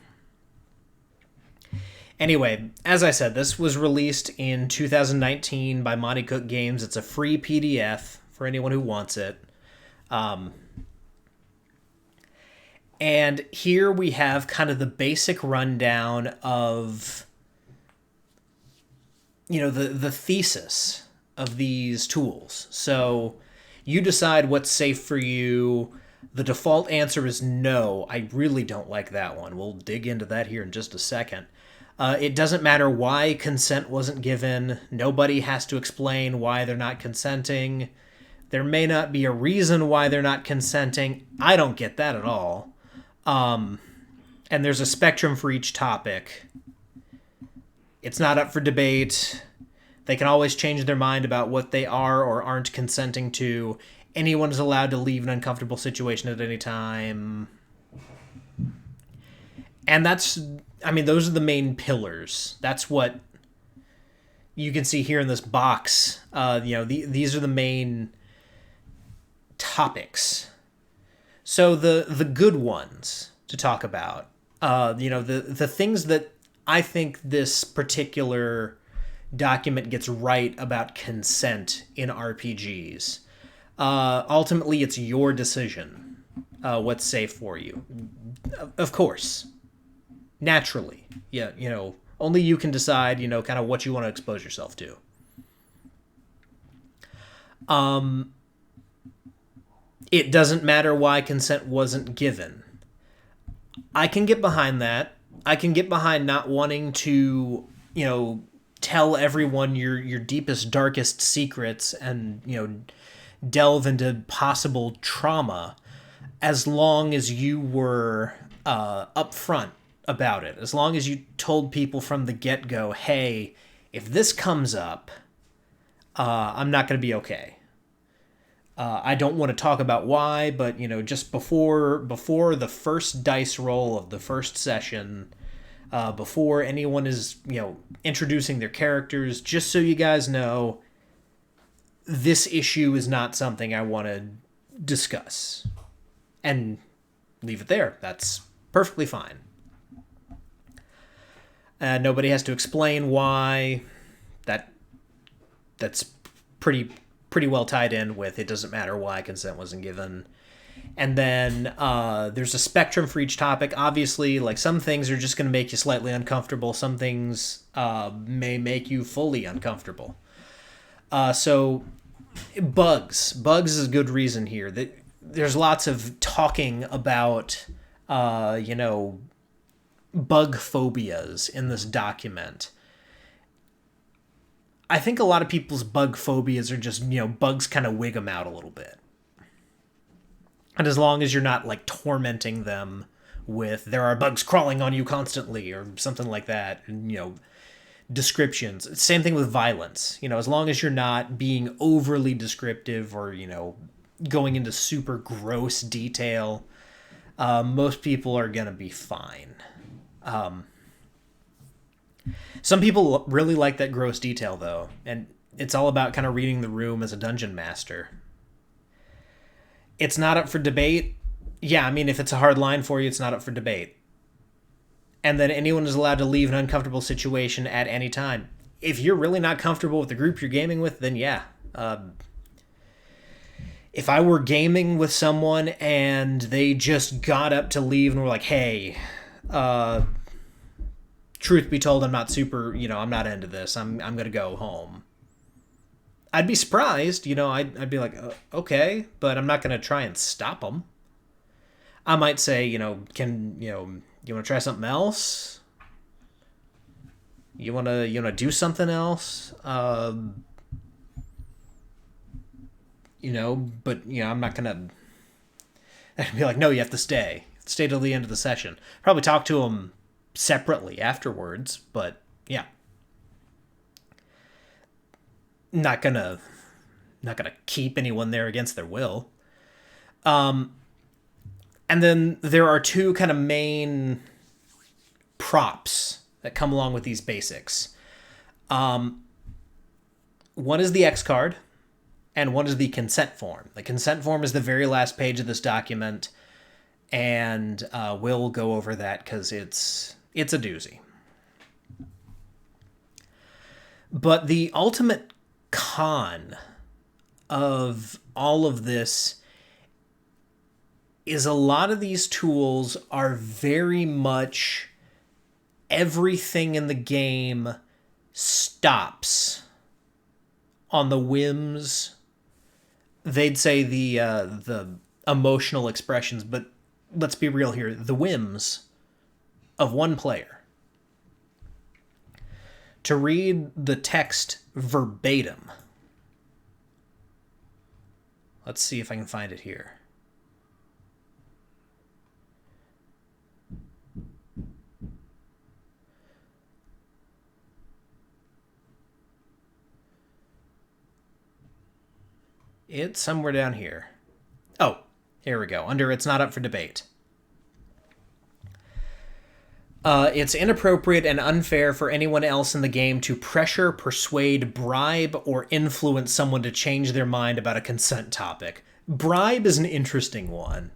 Anyway, as I said, this was released in 2019 by Monty Cook Games. It's a free PDF for anyone who wants it. And here we have kind of the basic rundown of, the thesis of these tools. So you decide what's safe for you. The default answer is no. I really don't like that one. We'll dig into that here in just a second. It doesn't matter why consent wasn't given. Nobody has to explain why they're not consenting. There may not be a reason why they're not consenting. I don't get that at all. And there's a spectrum for each topic. It's not up for debate. They can always change their mind about what they are or aren't consenting to. Anyone is allowed to leave an uncomfortable situation at any time. And those are the main pillars. That's what you can see here in this box. These are the main topics. So the good ones to talk about, the things that I think this particular document gets right about consent in RPGs. Ultimately, it's your decision what's safe for you. Of course. Naturally. Yeah, only you can decide, kind of what you want to expose yourself to. It doesn't matter why consent wasn't given. I can get behind that. I can get behind not wanting to, tell everyone your deepest, darkest secrets and, delve into possible trauma as long as you were upfront about it. As long as you told people from the get-go, hey, if this comes up, I'm not going to be okay. I don't want to talk about why, but, just before the first dice roll of the first session, before anyone is, introducing their characters, just so you guys know, this issue is not something I want to discuss. And leave it there. That's perfectly fine. Nobody has to explain why. That's pretty well tied in with it doesn't matter why consent wasn't given. And then there's a spectrum for each topic. Obviously, like some things are just going to make you slightly uncomfortable. Some things may make you fully uncomfortable. So bugs is a good reason here. There's lots of talking about, bug phobias in this document. I think a lot of people's bug phobias are just, bugs kind of wig them out a little bit. And as long as you're not, like, tormenting them with, there are bugs crawling on you constantly, or something like that, and, descriptions. Same thing with violence. As long as you're not being overly descriptive or, going into super gross detail, most people are going to be fine. Some people really like that gross detail, though, and it's all about kind of reading the room as a dungeon master. It's not up for debate. Yeah, if it's a hard line for you, it's not up for debate. And then anyone is allowed to leave an uncomfortable situation at any time. If you're really not comfortable with the group you're gaming with, then yeah. If I were gaming with someone and they just got up to leave and were like, hey, truth be told, I'm not super, I'm not into this. I'm going to go home. I'd be surprised, I'd be like, okay, but I'm not going to try and stop them. I might say, you want to try something else? You want to do something else? But, I'm not going to be like, no, you have to stay. Stay till the end of the session. Probably talk to them separately afterwards, but yeah. Not gonna keep anyone there against their will. And then there are two kind of main props that come along with these basics. One is the X card, and one is the consent form. The consent form is the very last page of this document, and we'll go over that because it's a doozy. But the ultimate con of all of this is a lot of these tools are very much everything in the game stops on the whims. They'd say the emotional expressions, but let's be real here, the whims of one player. To read the text verbatim. Let's see if I can find it here. It's somewhere down here. Oh, here we go. Under It's Not Up for Debate. It's inappropriate and unfair for anyone else in the game to pressure, persuade, bribe, or influence someone to change their mind about a consent topic. Bribe is an interesting one.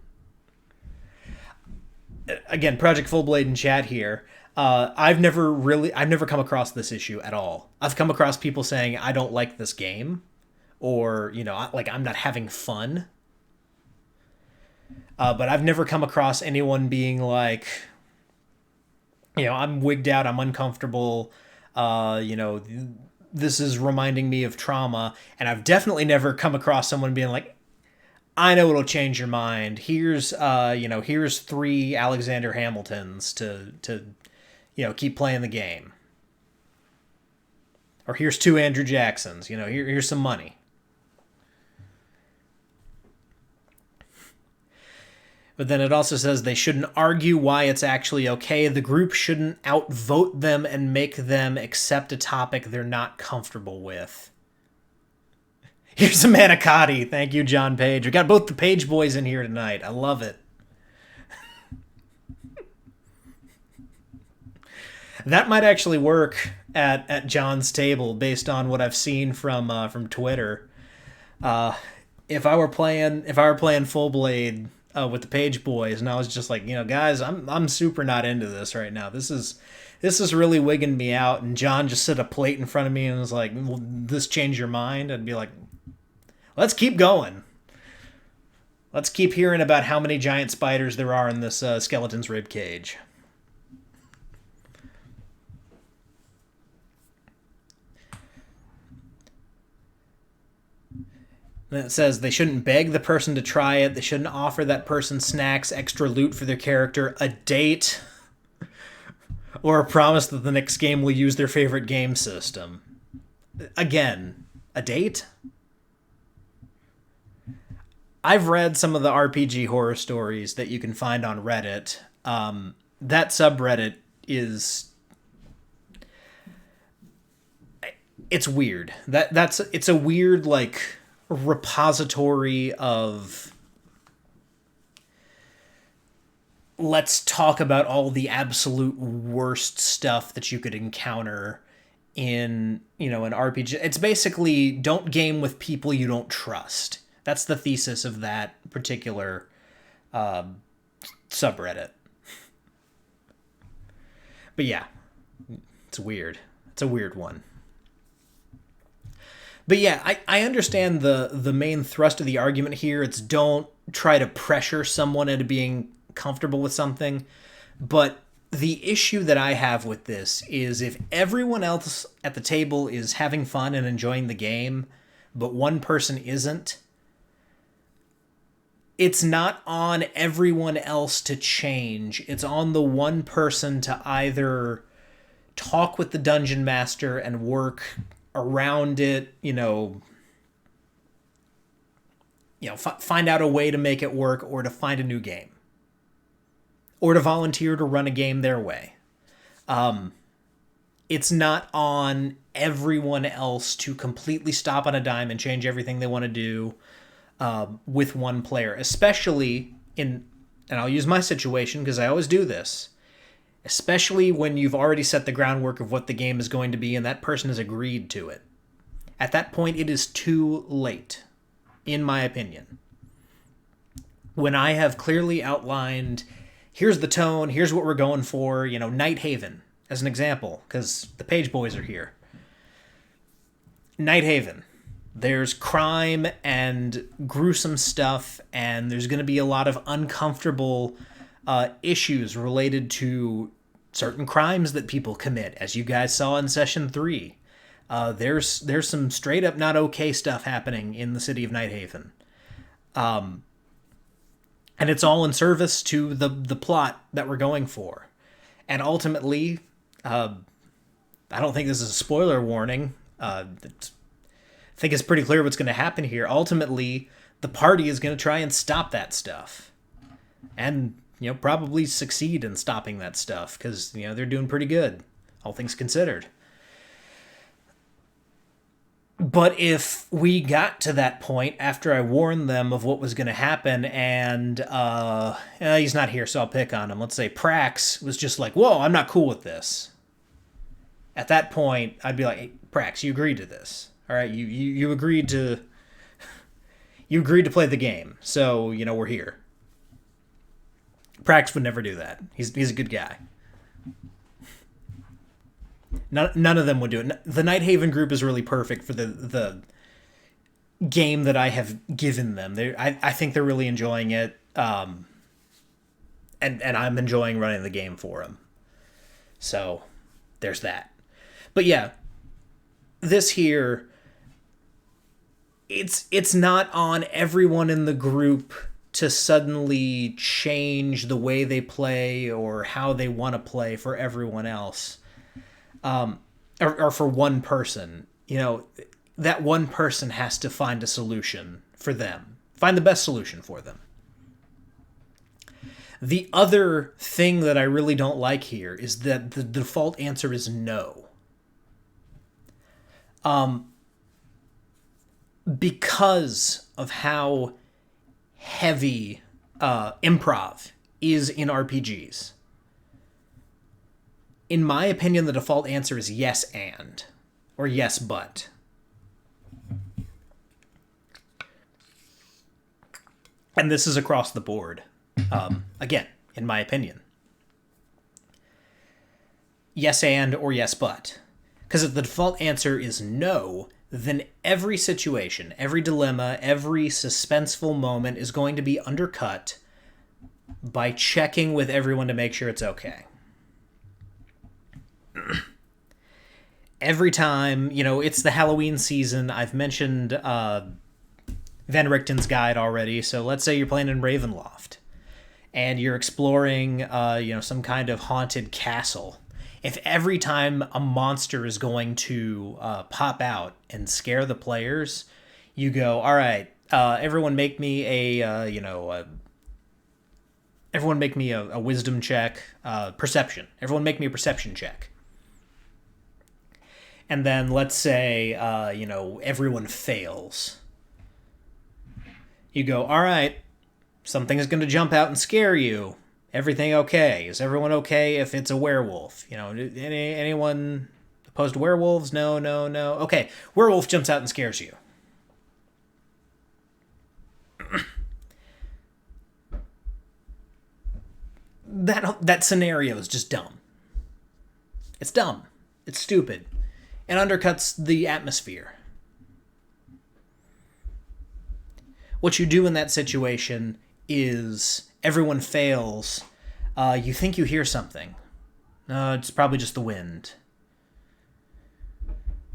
Again, Project Fullblade in chat here. I've never come across this issue at all. I've come across people saying, I don't like this game, or, I'm not having fun. But I've never come across anyone being like, I'm wigged out, I'm uncomfortable, this is reminding me of trauma. And I've definitely never come across someone being like, I know it'll change your mind. Here's 3 Alexander Hamiltons to keep playing the game. Or here's 2 Andrew Jacksons, here's some money. But then it also says they shouldn't argue why it's actually okay. The group shouldn't outvote them and make them accept a topic they're not comfortable with. Here's some manicotti. Thank you, John Page. We got both the Page boys in here tonight. I love it. That might actually work at John's table based on what I've seen from Twitter. If I were playing Full Blade with the Page boys, and I was just like, guys, I'm super not into this right now. This is really wigging me out. And John just set a plate in front of me and was like, "Will this change your mind?" I'd be like, "Let's keep going. Let's keep hearing about how many giant spiders there are in this skeleton's rib cage." And it says they shouldn't beg the person to try it. They shouldn't offer that person snacks, extra loot for their character, a date, or a promise that the next game will use their favorite game system. Again, a date? I've read some of the RPG horror stories that you can find on Reddit. That subreddit is... It's weird. It's a weird, repository of let's talk about all the absolute worst stuff that you could encounter in an RPG. It's basically don't game with people you don't trust. That's the thesis of that particular subreddit. But yeah, it's weird. It's a weird one. But yeah, I understand the main thrust of the argument here. It's don't try to pressure someone into being comfortable with something. But the issue that I have with this is if everyone else at the table is having fun and enjoying the game, but one person isn't, it's not on everyone else to change. It's on the one person to either talk with the dungeon master and work around it, find out a way to make it work, or to find a new game, or to volunteer to run a game their way. It's not on everyone else to completely stop on a dime and change everything they want to do with one player, especially and I'll use my situation because I always do this, especially when you've already set the groundwork of what the game is going to be and that person has agreed to it. At that point, it is too late, in my opinion. When I have clearly outlined, here's the tone, here's what we're going for, Night Haven, as an example, because the Page boys are here. Night Haven. There's crime and gruesome stuff, and there's going to be a lot of uncomfortable issues related to certain crimes that people commit, as you guys saw in Session 3. There's some straight up not okay stuff happening in the city of Night Haven. And it's all in service to the plot that we're going for. And ultimately, I don't think this is a spoiler warning. I think it's pretty clear what's going to happen here. Ultimately, the party is going to try and stop that stuff. And, probably succeed in stopping that stuff, because, they're doing pretty good, all things considered. But if we got to that point after I warned them of what was going to happen, and he's not here, so I'll pick on him. Let's say Prax was just like, whoa, I'm not cool with this. At that point, I'd be like, hey, Prax, you agreed to this. All right, you agreed to play the game, so, we're here. Prax would never do that. He's a good guy. None of them would do it. The Night Haven group is really perfect for the game that I have given them. I think they're really enjoying it, and I'm enjoying running the game for them. So there's that. But yeah, this here, it's not on everyone in the group to suddenly change the way they play or how they want to play for everyone else. Or for one person. That one person has to find a solution for them. Find the best solution for them. The other thing that I really don't like here is that the default answer is no. Because of how heavy improv is in RPGs. In my opinion, the default answer is yes and, or yes but. And this is across the board. Again, in my opinion. Yes and or yes but. Because if the default answer is no, then every situation, every dilemma, every suspenseful moment is going to be undercut by checking with everyone to make sure it's okay. Every time, it's the Halloween season. I've mentioned Van Richten's Guide already. So let's say you're playing in Ravenloft and you're exploring, some kind of haunted castle. If every time a monster is going to pop out and scare the players, you go, all right, everyone make me everyone make me a wisdom check, perception. Everyone make me a perception check. And then let's say, everyone fails. You go, all right, something is going to jump out and scare you. Everything okay? Is everyone okay if it's a werewolf? Anyone opposed to werewolves? No. Okay, werewolf jumps out and scares you. That scenario is just dumb. It's dumb. It's stupid. It undercuts the atmosphere. What you do in that situation is everyone fails. You think you hear something. It's probably just the wind.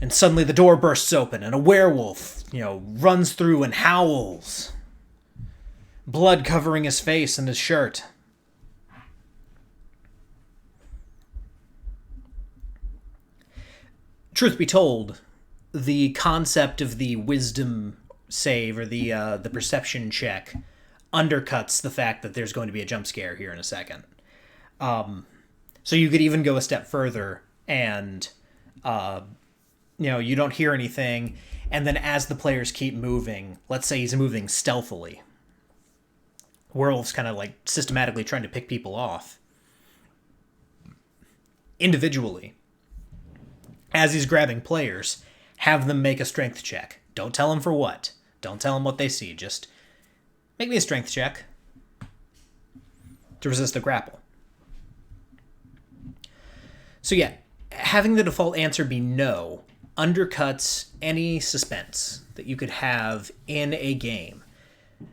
And suddenly the door bursts open and a werewolf, runs through and howls. Blood covering his face and his shirt. Truth be told, the concept of the wisdom save or the perception check undercuts the fact that there's going to be a jump scare here in a second. So you could even go a step further and, you don't hear anything. And then as the players keep moving, let's say he's moving stealthily. Werewolf's kind of like systematically trying to pick people off. Individually. As he's grabbing players, have them make a strength check. Don't tell them for what. Don't tell them what they see. Just make me a strength check to resist the grapple. So yeah, having the default answer be no undercuts any suspense that you could have in a game.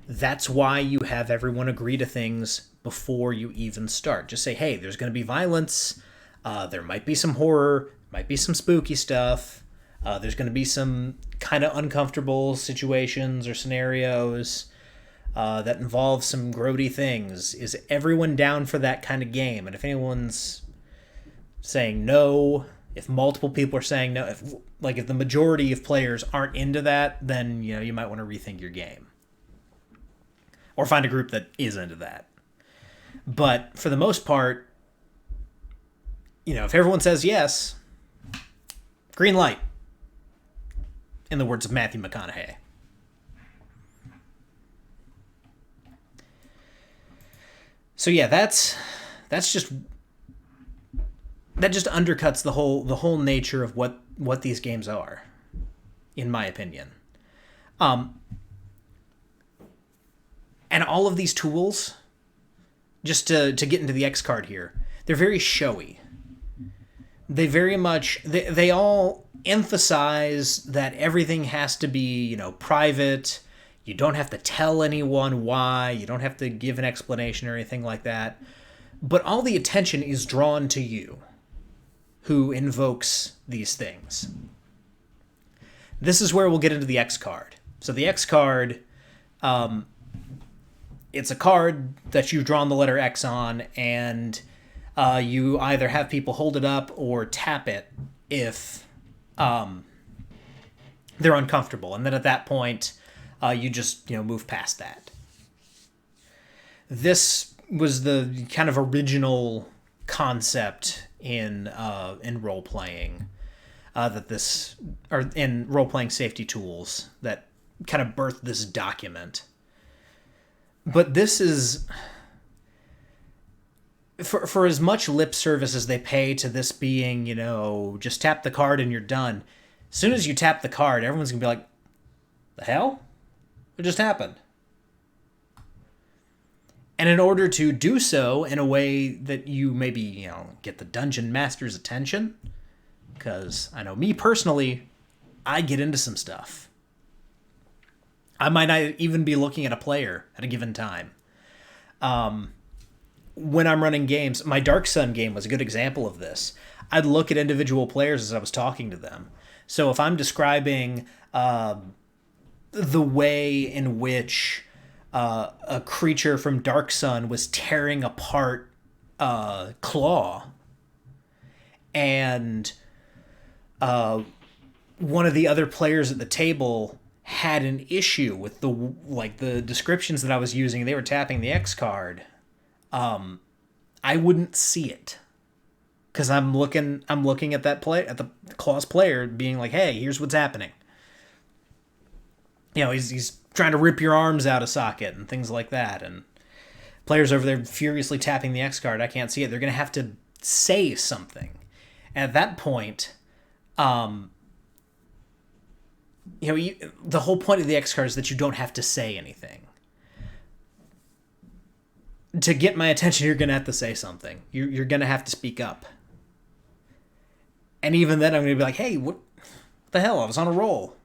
That's why you have everyone agree to things before you even start. Just say, hey, there's going to be violence. There might be some horror, might be some spooky stuff. There's going to be some kind of uncomfortable situations or scenarios that involve some grody things. Is everyone down for that kind of game? And if anyone's saying no, if multiple people are saying no, if the majority of players aren't into that, then you might want to rethink your game. Or find a group that is into that. But for the most part, if everyone says yes, green light. In the words of Matthew McConaughey. So yeah, that just undercuts the whole nature of what these games are, in my opinion. And all of these tools, just to get into the X card here, they're very showy. They very much, they all emphasize that everything has to be, private. You don't have to tell anyone why. You don't have to give an explanation or anything like that. But all the attention is drawn to you, who invokes these things. This is where we'll get into the X card. So the X card, it's a card that you've drawn the letter X on, and you either have people hold it up or tap it if they're uncomfortable. And then at that point, you just move past that. This was the kind of original concept in role playing in role playing safety tools that kind of birthed this document. But this is, for as much lip service as they pay to this being, just tap the card and you're done. As soon as you tap the card, everyone's gonna be like, the hell? What just happened? And in order to do so in a way that you maybe, get the dungeon master's attention, because I know me personally, I get into some stuff. I might not even be looking at a player at a given time. When I'm running games, my Dark Sun game was a good example of this. I'd look at individual players as I was talking to them. So if I'm describing the way in which a creature from Dark Sun was tearing apart Claw, and one of the other players at the table had an issue with the descriptions that I was using, they were tapping the X card, I wouldn't see it. Because I'm looking at that at the Claw's player being like, hey, here's what's happening. He's trying to rip your arms out of socket and things like that. And players over there furiously tapping the X card, I can't see it. They're going to have to say something. And at that point, the whole point of the X card is that you don't have to say anything. To get my attention, you're going to have to say something. You're going to have to speak up. And even then, I'm going to be like, hey, what the hell? I was on a roll.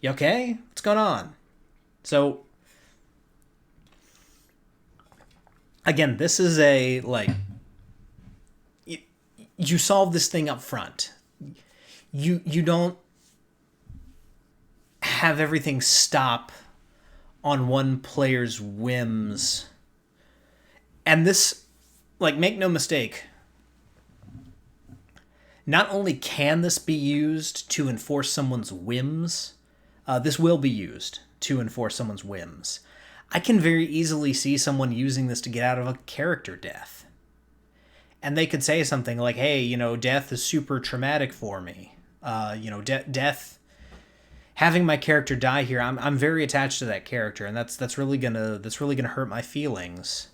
You okay? What's going on? So, again, this is you solve this thing up front. You don't have everything stop on one player's whims. And this, make no mistake, not only can this be used to enforce someone's whims, this will be used to enforce someone's whims. I can very easily see someone using this to get out of a character death. And they could say something like, hey, death is super traumatic for me. Death, having my character die here, I'm very attached to that character, and that's really gonna hurt my feelings.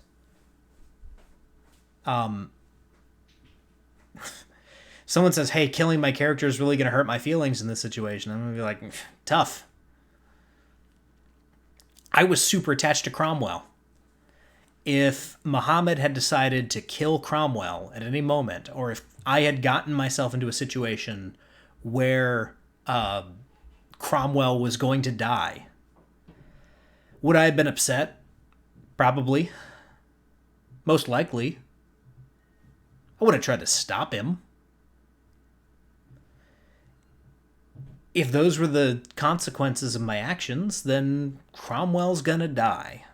Someone says, hey, killing my character is really going to hurt my feelings in this situation. I'm going to be like, tough. I was super attached to Cromwell. If Muhammad had decided to kill Cromwell at any moment, or if I had gotten myself into a situation where Cromwell was going to die. Would I have been upset? Probably. Most likely. I would have tried to stop him. If those were the consequences of my actions, then Cromwell's gonna die.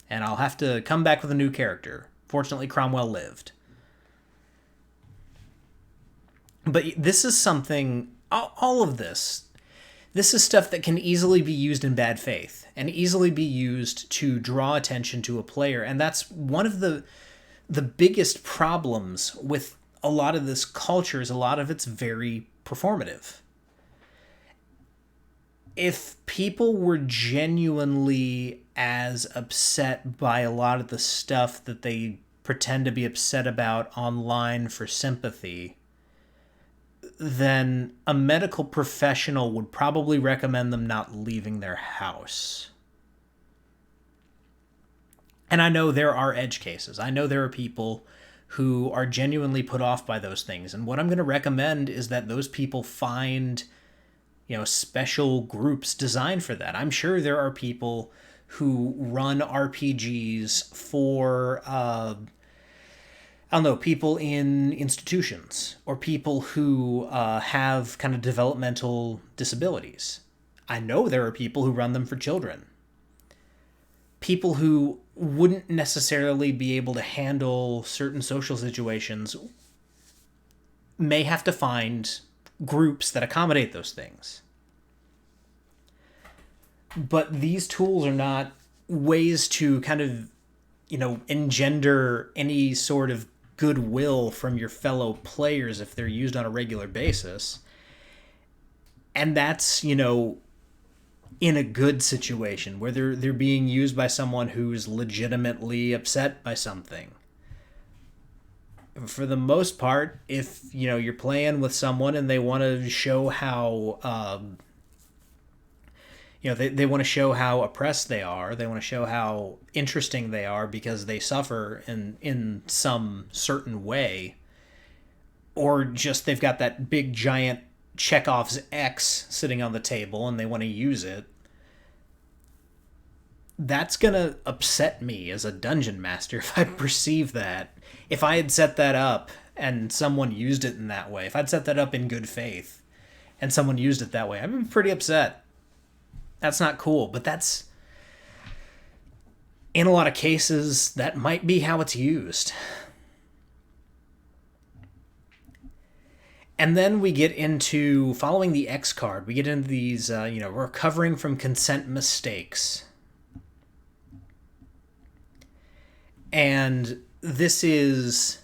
And I'll have to come back with a new character. Fortunately, Cromwell lived. But this is something, all of this is stuff that can easily be used in bad faith and easily be used to draw attention to a player. And that's one of the biggest problems with a lot of this culture is a lot of it's very performative. If people were genuinely as upset by a lot of the stuff that they pretend to be upset about online for sympathy, then a medical professional would probably recommend them not leaving their house. And I know there are edge cases. I know there are people who are genuinely put off by those things. And what I'm going to recommend is that those people find, special groups designed for that. I'm sure there are people who run RPGs for, people in institutions or people who have kind of developmental disabilities. I know there are people who run them for children. People who wouldn't necessarily be able to handle certain social situations may have to find groups that accommodate those things. But these tools are not ways to kind of, engender any sort of goodwill from your fellow players if they're used on a regular basis. And that's, in a good situation where they're being used by someone who's legitimately upset by something. For the most part, if you're playing with someone and they want to show how they want to show how oppressed they are, they want to show how interesting they are because they suffer in some certain way, or just they've got that big giant Chekhov's X sitting on the table and they want to use it, that's going to upset me as a dungeon master if I perceive that. If I had set that up and someone used it in that way, if I'd set that up in good faith and someone used it that way, I'd be pretty upset. That's not cool, but that's, in a lot of cases, that might be how it's used. And then we get into, following the X card, we get into these, recovering from consent mistakes. And this is,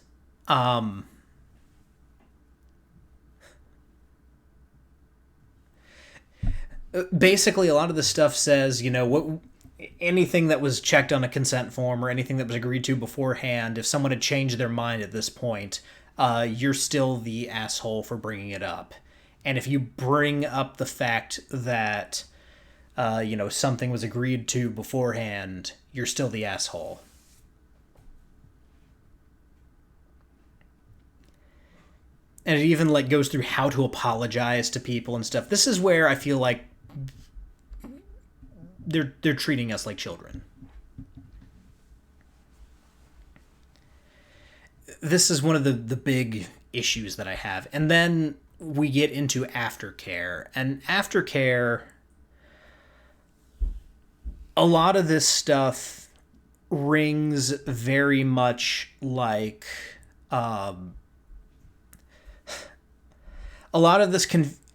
basically a lot of the stuff says, anything that was checked on a consent form or anything that was agreed to beforehand, if someone had changed their mind at this point, you're still the asshole for bringing it up. And if you bring up the fact that, something was agreed to beforehand, you're still the asshole. And it even goes through how to apologize to people and stuff. This is where I feel like they're treating us like children. This is one of the big issues that I have. And then we get into aftercare. And aftercare, a lot of this stuff rings very much like... a lot of this,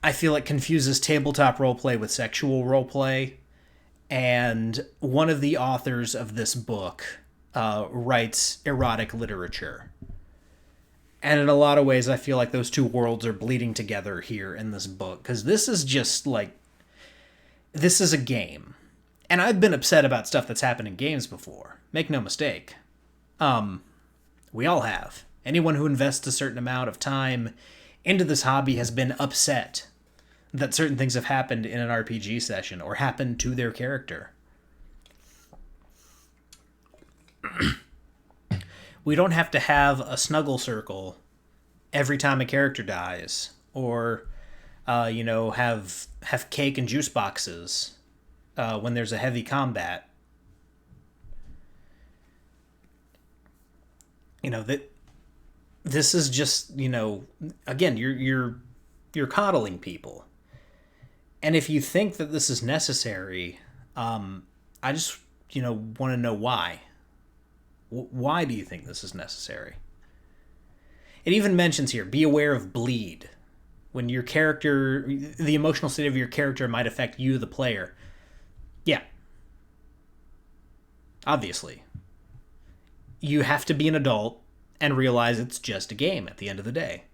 I feel like, confuses tabletop roleplay with sexual roleplay. And one of the authors of this book writes erotic literature. And in a lot of ways, I feel like those two worlds are bleeding together here in this book. Because this is just this is a game. And I've been upset about stuff that's happened in games before. Make no mistake. We all have. Anyone who invests a certain amount of time into this hobby has been upset that certain things have happened in an RPG session or happened to their character. We don't have to have a snuggle circle every time a character dies, or have cake and juice boxes when there's a heavy combat. That this is just, again, you're coddling people. And if you think that this is necessary, I just, want to know why. Why do you think this is necessary? It even mentions here, be aware of bleed. When your character, the emotional state of your character might affect you, the player. Yeah. Obviously. You have to be an adult and realize it's just a game at the end of the day.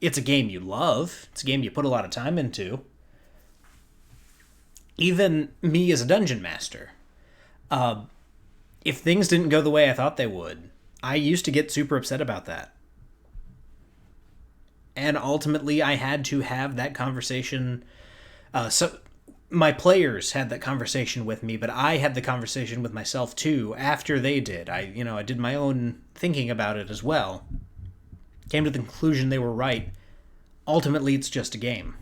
It's a game you love. It's a game you put a lot of time into. Even me as a dungeon master, if things didn't go the way I thought they would, I used to get super upset about that. And ultimately, I had to have that conversation. So my players had that conversation with me, but I had the conversation with myself too after they did. I did my own thinking about it as well. Came to the conclusion they were right. Ultimately, it's just a game.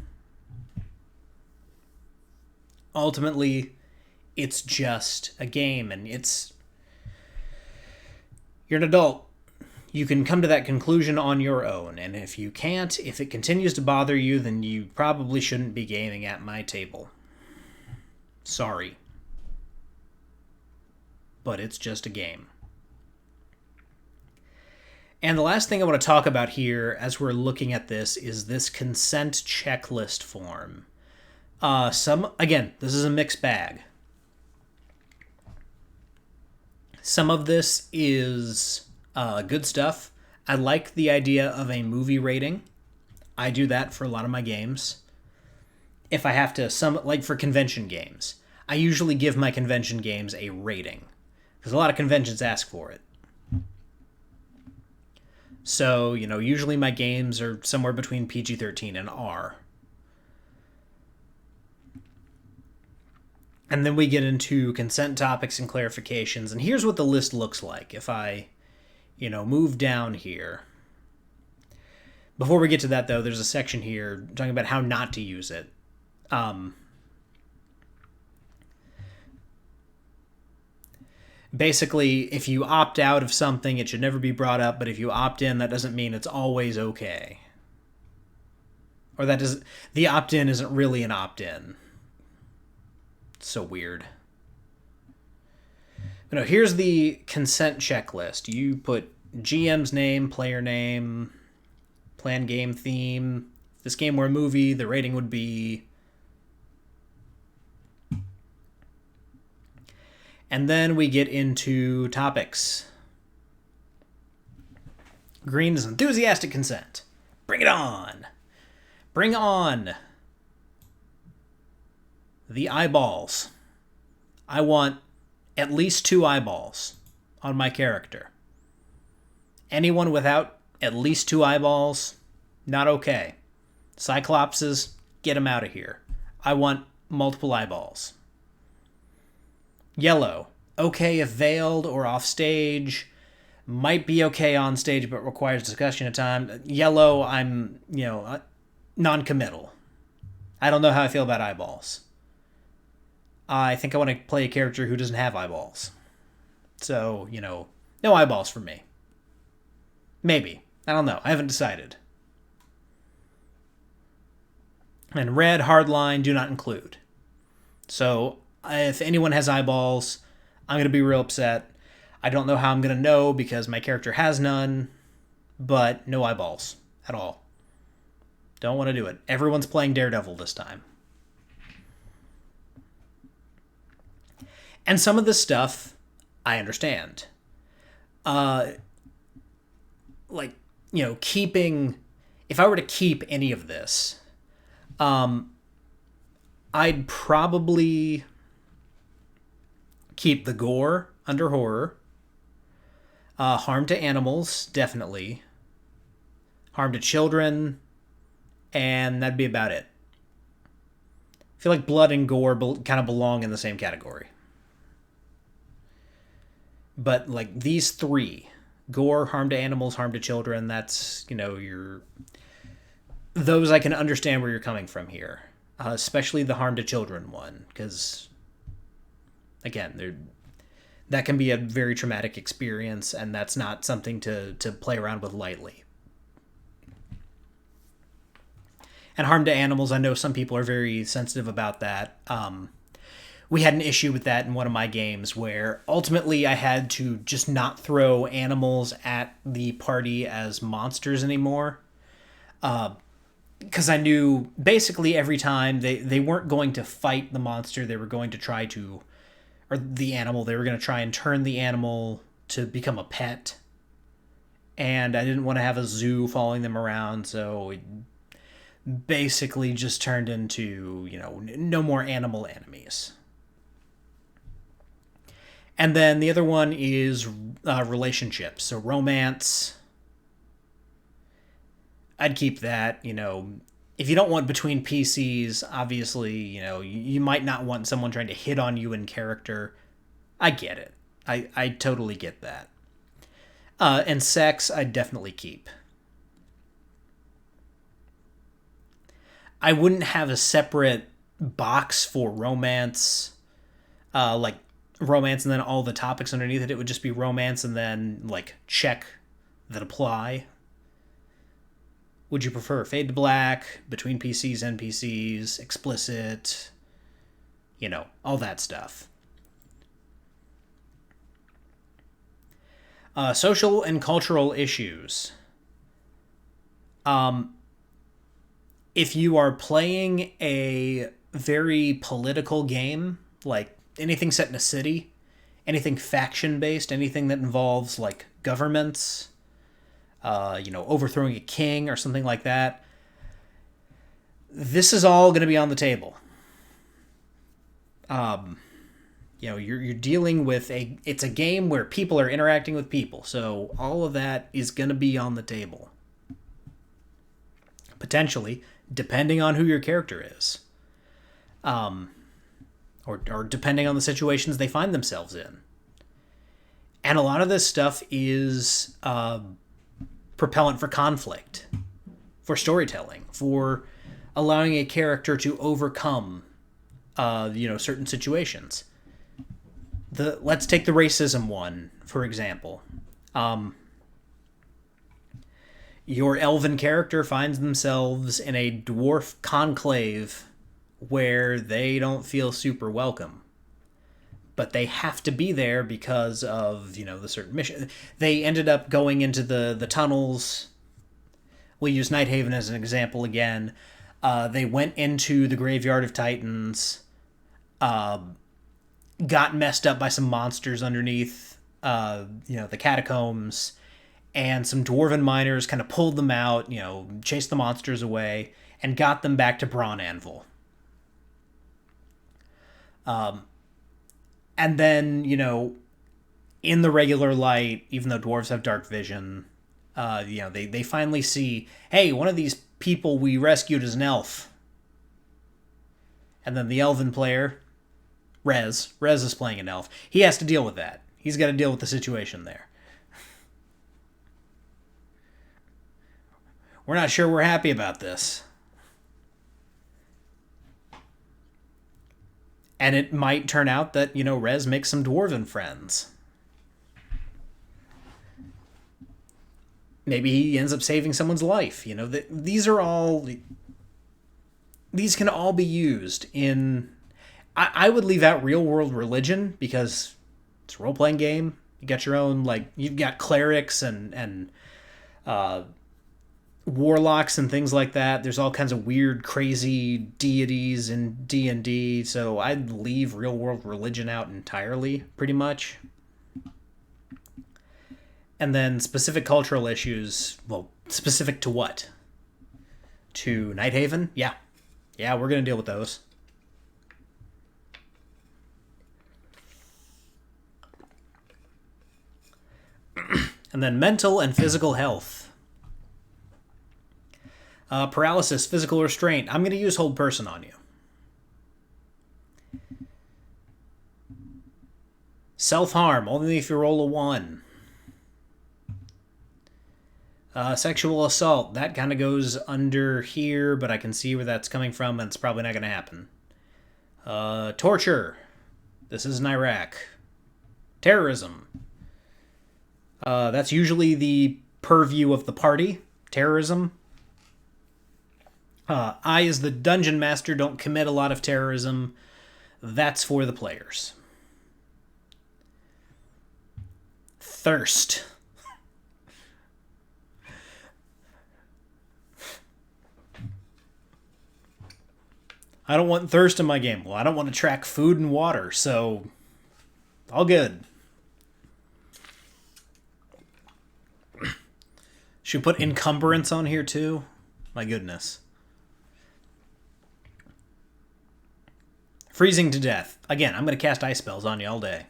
Ultimately, it's just a game, and you're an adult. You can come to that conclusion on your own, and if you can't, if it continues to bother you, then you probably shouldn't be gaming at my table. Sorry. But it's just a game. And the last thing I want to talk about here as we're looking at this is this consent checklist form. Again, this is a mixed bag. Some of this is good stuff. I like the idea of a movie rating. I do that for a lot of my games. If I have to, like for convention games, I usually give my convention games a rating, because a lot of conventions ask for it. So, usually my games are somewhere between PG-13 and R. And then we get into consent topics and clarifications, and here's what the list looks like if I, move down here. Before we get to that, though, there's a section here talking about how not to use it. Basically, if you opt out of something, it should never be brought up, but if you opt in, that doesn't mean it's always okay. Or the opt-in isn't really an opt-in. It's so weird. Here's the consent checklist. You put GM's name, player name, plan game theme. If this game were a movie, the rating would be... And then we get into topics. Green is enthusiastic consent. Bring it on. Bring on the eyeballs. I want at least 2 eyeballs on my character. Anyone without at least 2 eyeballs, not okay. Cyclopses, get them out of here. I want multiple eyeballs. Yellow, okay if veiled or off stage. Might be okay on stage, but requires discussion at time. Yellow, I'm, non-committal. I don't know how I feel about eyeballs. I think I want to play a character who doesn't have eyeballs. So, no eyeballs for me. Maybe. I don't know. I haven't decided. And red, hardline, do not include. So, if anyone has eyeballs, I'm going to be real upset. I don't know how I'm going to know because my character has none, but no eyeballs at all. Don't want to do it. Everyone's playing Daredevil this time. And some of this stuff, I understand. Keeping... If I were to keep any of this, I'd probably keep the gore under horror. Harm to animals, definitely. Harm to children, and that'd be about it. I feel like blood and gore kind of belong in the same category. But, these 3, Gore, harm to animals, harm to children, that's, those I can understand where you're coming from here. Especially the harm to children one, because, again, that can be a very traumatic experience, and that's not something to play around with lightly. And harm to animals, I know some people are very sensitive about that. We had an issue with that in one of my games where ultimately I had to just not throw animals at the party as monsters anymore. Because I knew basically every time they weren't going to fight the monster, they were going to try to, or the animal, they were going to try and turn the animal to become a pet. And I didn't want to have a zoo following them around, so it basically just turned into, no more animal enemies. And then the other one is relationships. So romance, I'd keep that. If you don't want between PCs, obviously, you might not want someone trying to hit on you in character. I get it. I totally get that. And sex, I'd definitely keep. I wouldn't have a separate box for romance, like romance and then all the topics underneath it. It would just be romance and then like check that apply. Would you prefer fade to black, between PCs, NPCs, explicit, all that stuff. Social and cultural issues. If you are playing a very political game, like anything set in a city, anything faction-based, anything that involves, like, governments, overthrowing a king or something like that, this is all going to be on the table. You're dealing with it's a game where people are interacting with people, so all of that is going to be on the table. Potentially, depending on who your character is. Or depending on the situations they find themselves in. And a lot of this stuff is propellant for conflict, for storytelling, for allowing a character to overcome, certain situations. Let's take the racism one, for example. Your elven character finds themselves in a dwarf conclave where they don't feel super welcome. But they have to be there because of, the certain mission. They ended up going into the tunnels. We'll use Nighthaven as an example again. They went into the Graveyard of Titans, got messed up by some monsters underneath, the catacombs, and some dwarven miners kind of pulled them out, chased the monsters away, and got them back to Brawn Anvil. And then, in the regular light, even though dwarves have dark vision, they finally see, hey, one of these people we rescued is an elf. And then the elven player, Rez is playing an elf. He has to deal with that. He's got to deal with the situation there. We're not sure we're happy about this. And it might turn out that, Rez makes some dwarven friends. Maybe he ends up saving someone's life. These can all be used in... I would leave out real-world religion because it's a role-playing game. You got your own, you've got clerics and warlocks and things like that. There's all kinds of weird, crazy deities in D&D, so I'd leave real-world religion out entirely, pretty much. And then specific cultural issues, well, specific to what? To Nighthaven? Yeah. Yeah, we're going to deal with those. And then mental and physical health. Paralysis, physical restraint. I'm going to use hold person on you. Self-harm, only if you roll a 1. Sexual assault. That kind of goes under here, but I can see where that's coming from, and it's probably not going to happen. Torture. This isn't Iraq. Terrorism. That's usually the purview of the party. Terrorism. I, as the dungeon master, don't commit a lot of terrorism. That's for the players. Thirst. I don't want thirst in my game. Well, I don't want to track food and water, so all good. Should we put encumbrance on here too? My goodness. Freezing to death. Again, I'm going to cast ice spells on you all day.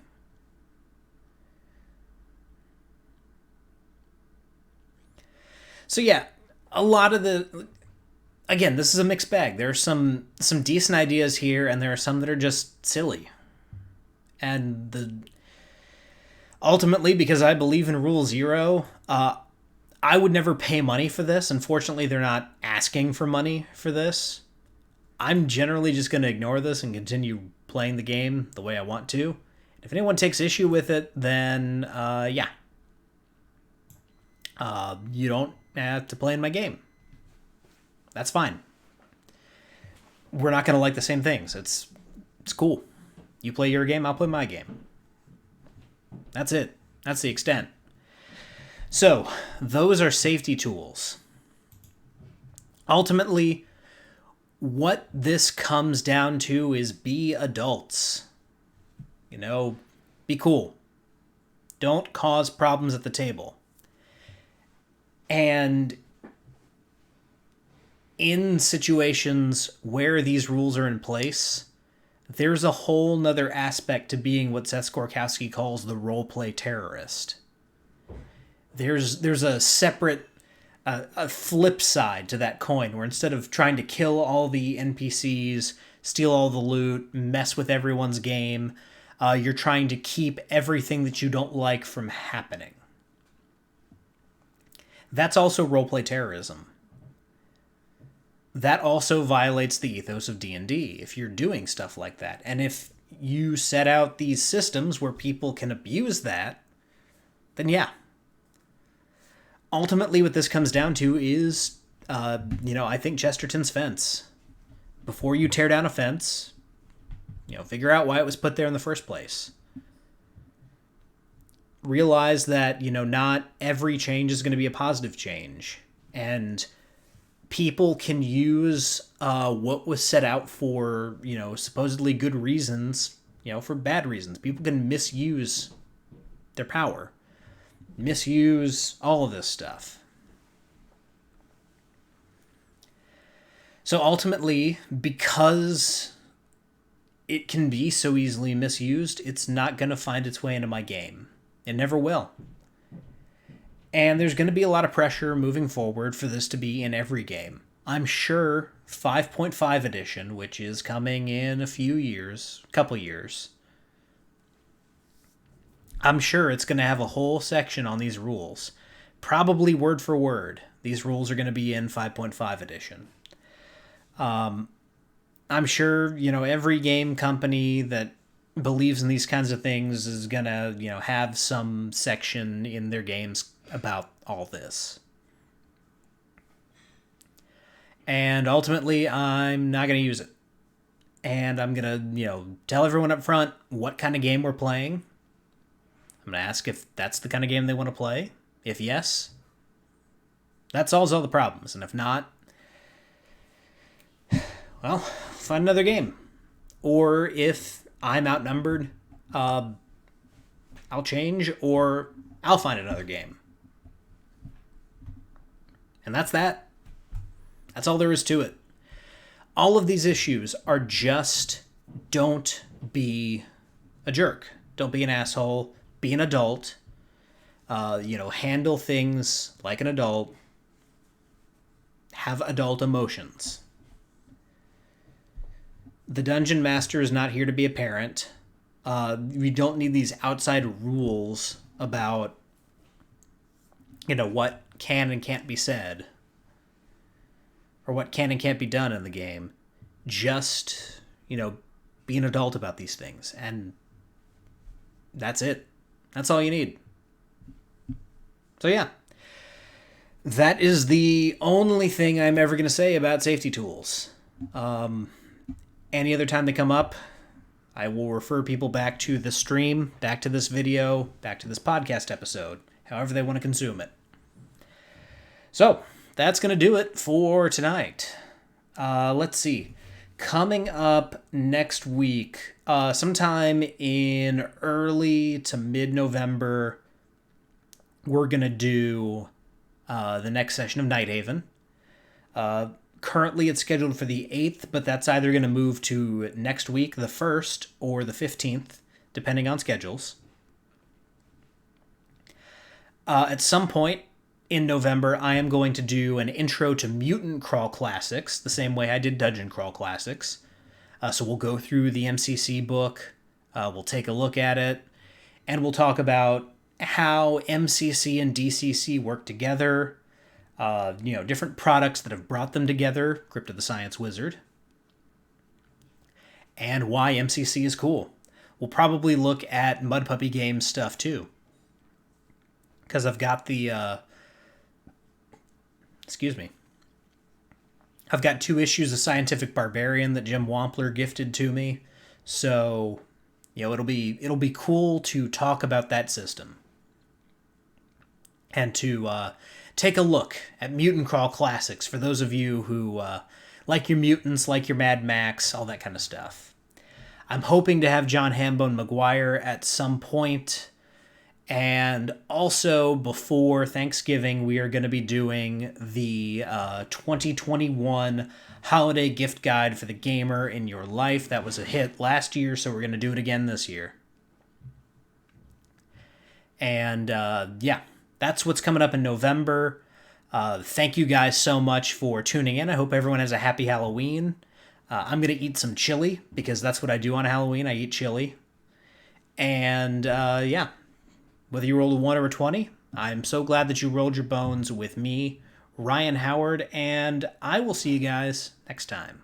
So yeah, a lot of the... Again, this is a mixed bag. There are some decent ideas here, and there are some that are just silly. And ultimately, because I believe in Rule Zero, I would never pay money for this. Unfortunately, they're not asking for money for this. I'm generally just going to ignore this and continue playing the game the way I want to. If anyone takes issue with it, then, yeah. You don't have to play in my game. That's fine. We're not going to like the same things. It's cool. You play your game, I'll play my game. That's it. That's the extent. So, those are safety tools. Ultimately, what this comes down to is be adults. You know, be cool. Don't cause problems at the table. And in situations where these rules are in place, there's a whole nother aspect to being what Seth Skorkowski calls the roleplay terrorist. There's a separate, a flip side to that coin, where instead of trying to kill all the NPCs, steal all the loot, mess with everyone's game, you're trying to keep everything that you don't like from happening. That's also roleplay terrorism. That also violates the ethos of D&D if you're doing stuff like that. And if you set out these systems where people can abuse that, then yeah. Ultimately, what this comes down to is, I think Chesterton's fence. Before you tear down a fence, figure out why it was put there in the first place. Realize that, not every change is going to be a positive change. And people can use what was set out for, supposedly good reasons, for bad reasons. People can misuse their power. Misuse all of this stuff. So ultimately, because it can be so easily misused, it's not going to find its way into my game. It never will. And there's going to be a lot of pressure moving forward for this to be in every game. I'm sure 5.5 edition, which is coming in a couple years, I'm sure it's going to have a whole section on these rules. Probably word for word. These rules are going to be in 5.5 edition. I'm sure, every game company that believes in these kinds of things is going to, have some section in their games about all this. And ultimately, I'm not going to use it. And I'm going to, tell everyone up front what kind of game we're playing. I'm going to ask if that's the kind of game they want to play. If yes, that solves all the problems. And if not, well, find another game. Or if I'm outnumbered, I'll change, or I'll find another game. And that's that. That's all there is to it. All of these issues are just don't be a jerk. Don't be an asshole. Be an adult. Handle things like an adult. Have adult emotions. The dungeon master is not here to be a parent. We don't need these outside rules about, what can and can't be said, or what can and can't be done in the game. Just, be an adult about these things. And that's it. That's all you need. So yeah. That is the only thing I'm ever going to say about safety tools. Any other time they come up, I will refer people back to the stream, back to this video, back to this podcast episode, however they want to consume it. So, that's going to do it for tonight. Let's see. Coming up next week, sometime in early to mid-November, we're going to do the next session of Nighthaven. Currently, it's scheduled for the 8th, but that's either going to move to next week, the 1st, or the 15th, depending on schedules. At some point in November, I am going to do an intro to Mutant Crawl Classics, the same way I did Dungeon Crawl Classics. So we'll go through the MCC book, we'll take a look at it, and we'll talk about how MCC and DCC work together, different products that have brought them together, Crypt of the Science Wizard, and why MCC is cool. We'll probably look at Mud Puppy Games stuff too, because I've got I've got 2 issues of Scientific Barbarian that Jim Wampler gifted to me, so it'll be cool to talk about that system and to take a look at Mutant Crawl Classics for those of you who like your mutants, like your Mad Max, all that kind of stuff. I'm hoping to have John Hambone Maguire at some point, and also before Thanksgiving, we are going to be doing the 2021 Holiday Gift Guide for the Gamer in Your Life. That was a hit last year, so we're going to do it again this year. And that's what's coming up in November. Thank you guys so much for tuning in. I hope everyone has a happy Halloween. I'm going to eat some chili, because that's what I do on Halloween. I eat chili. And, whether you rolled a 1 or a 20, I'm so glad that you rolled your bones with me, Ryan Howard, and I will see you guys next time.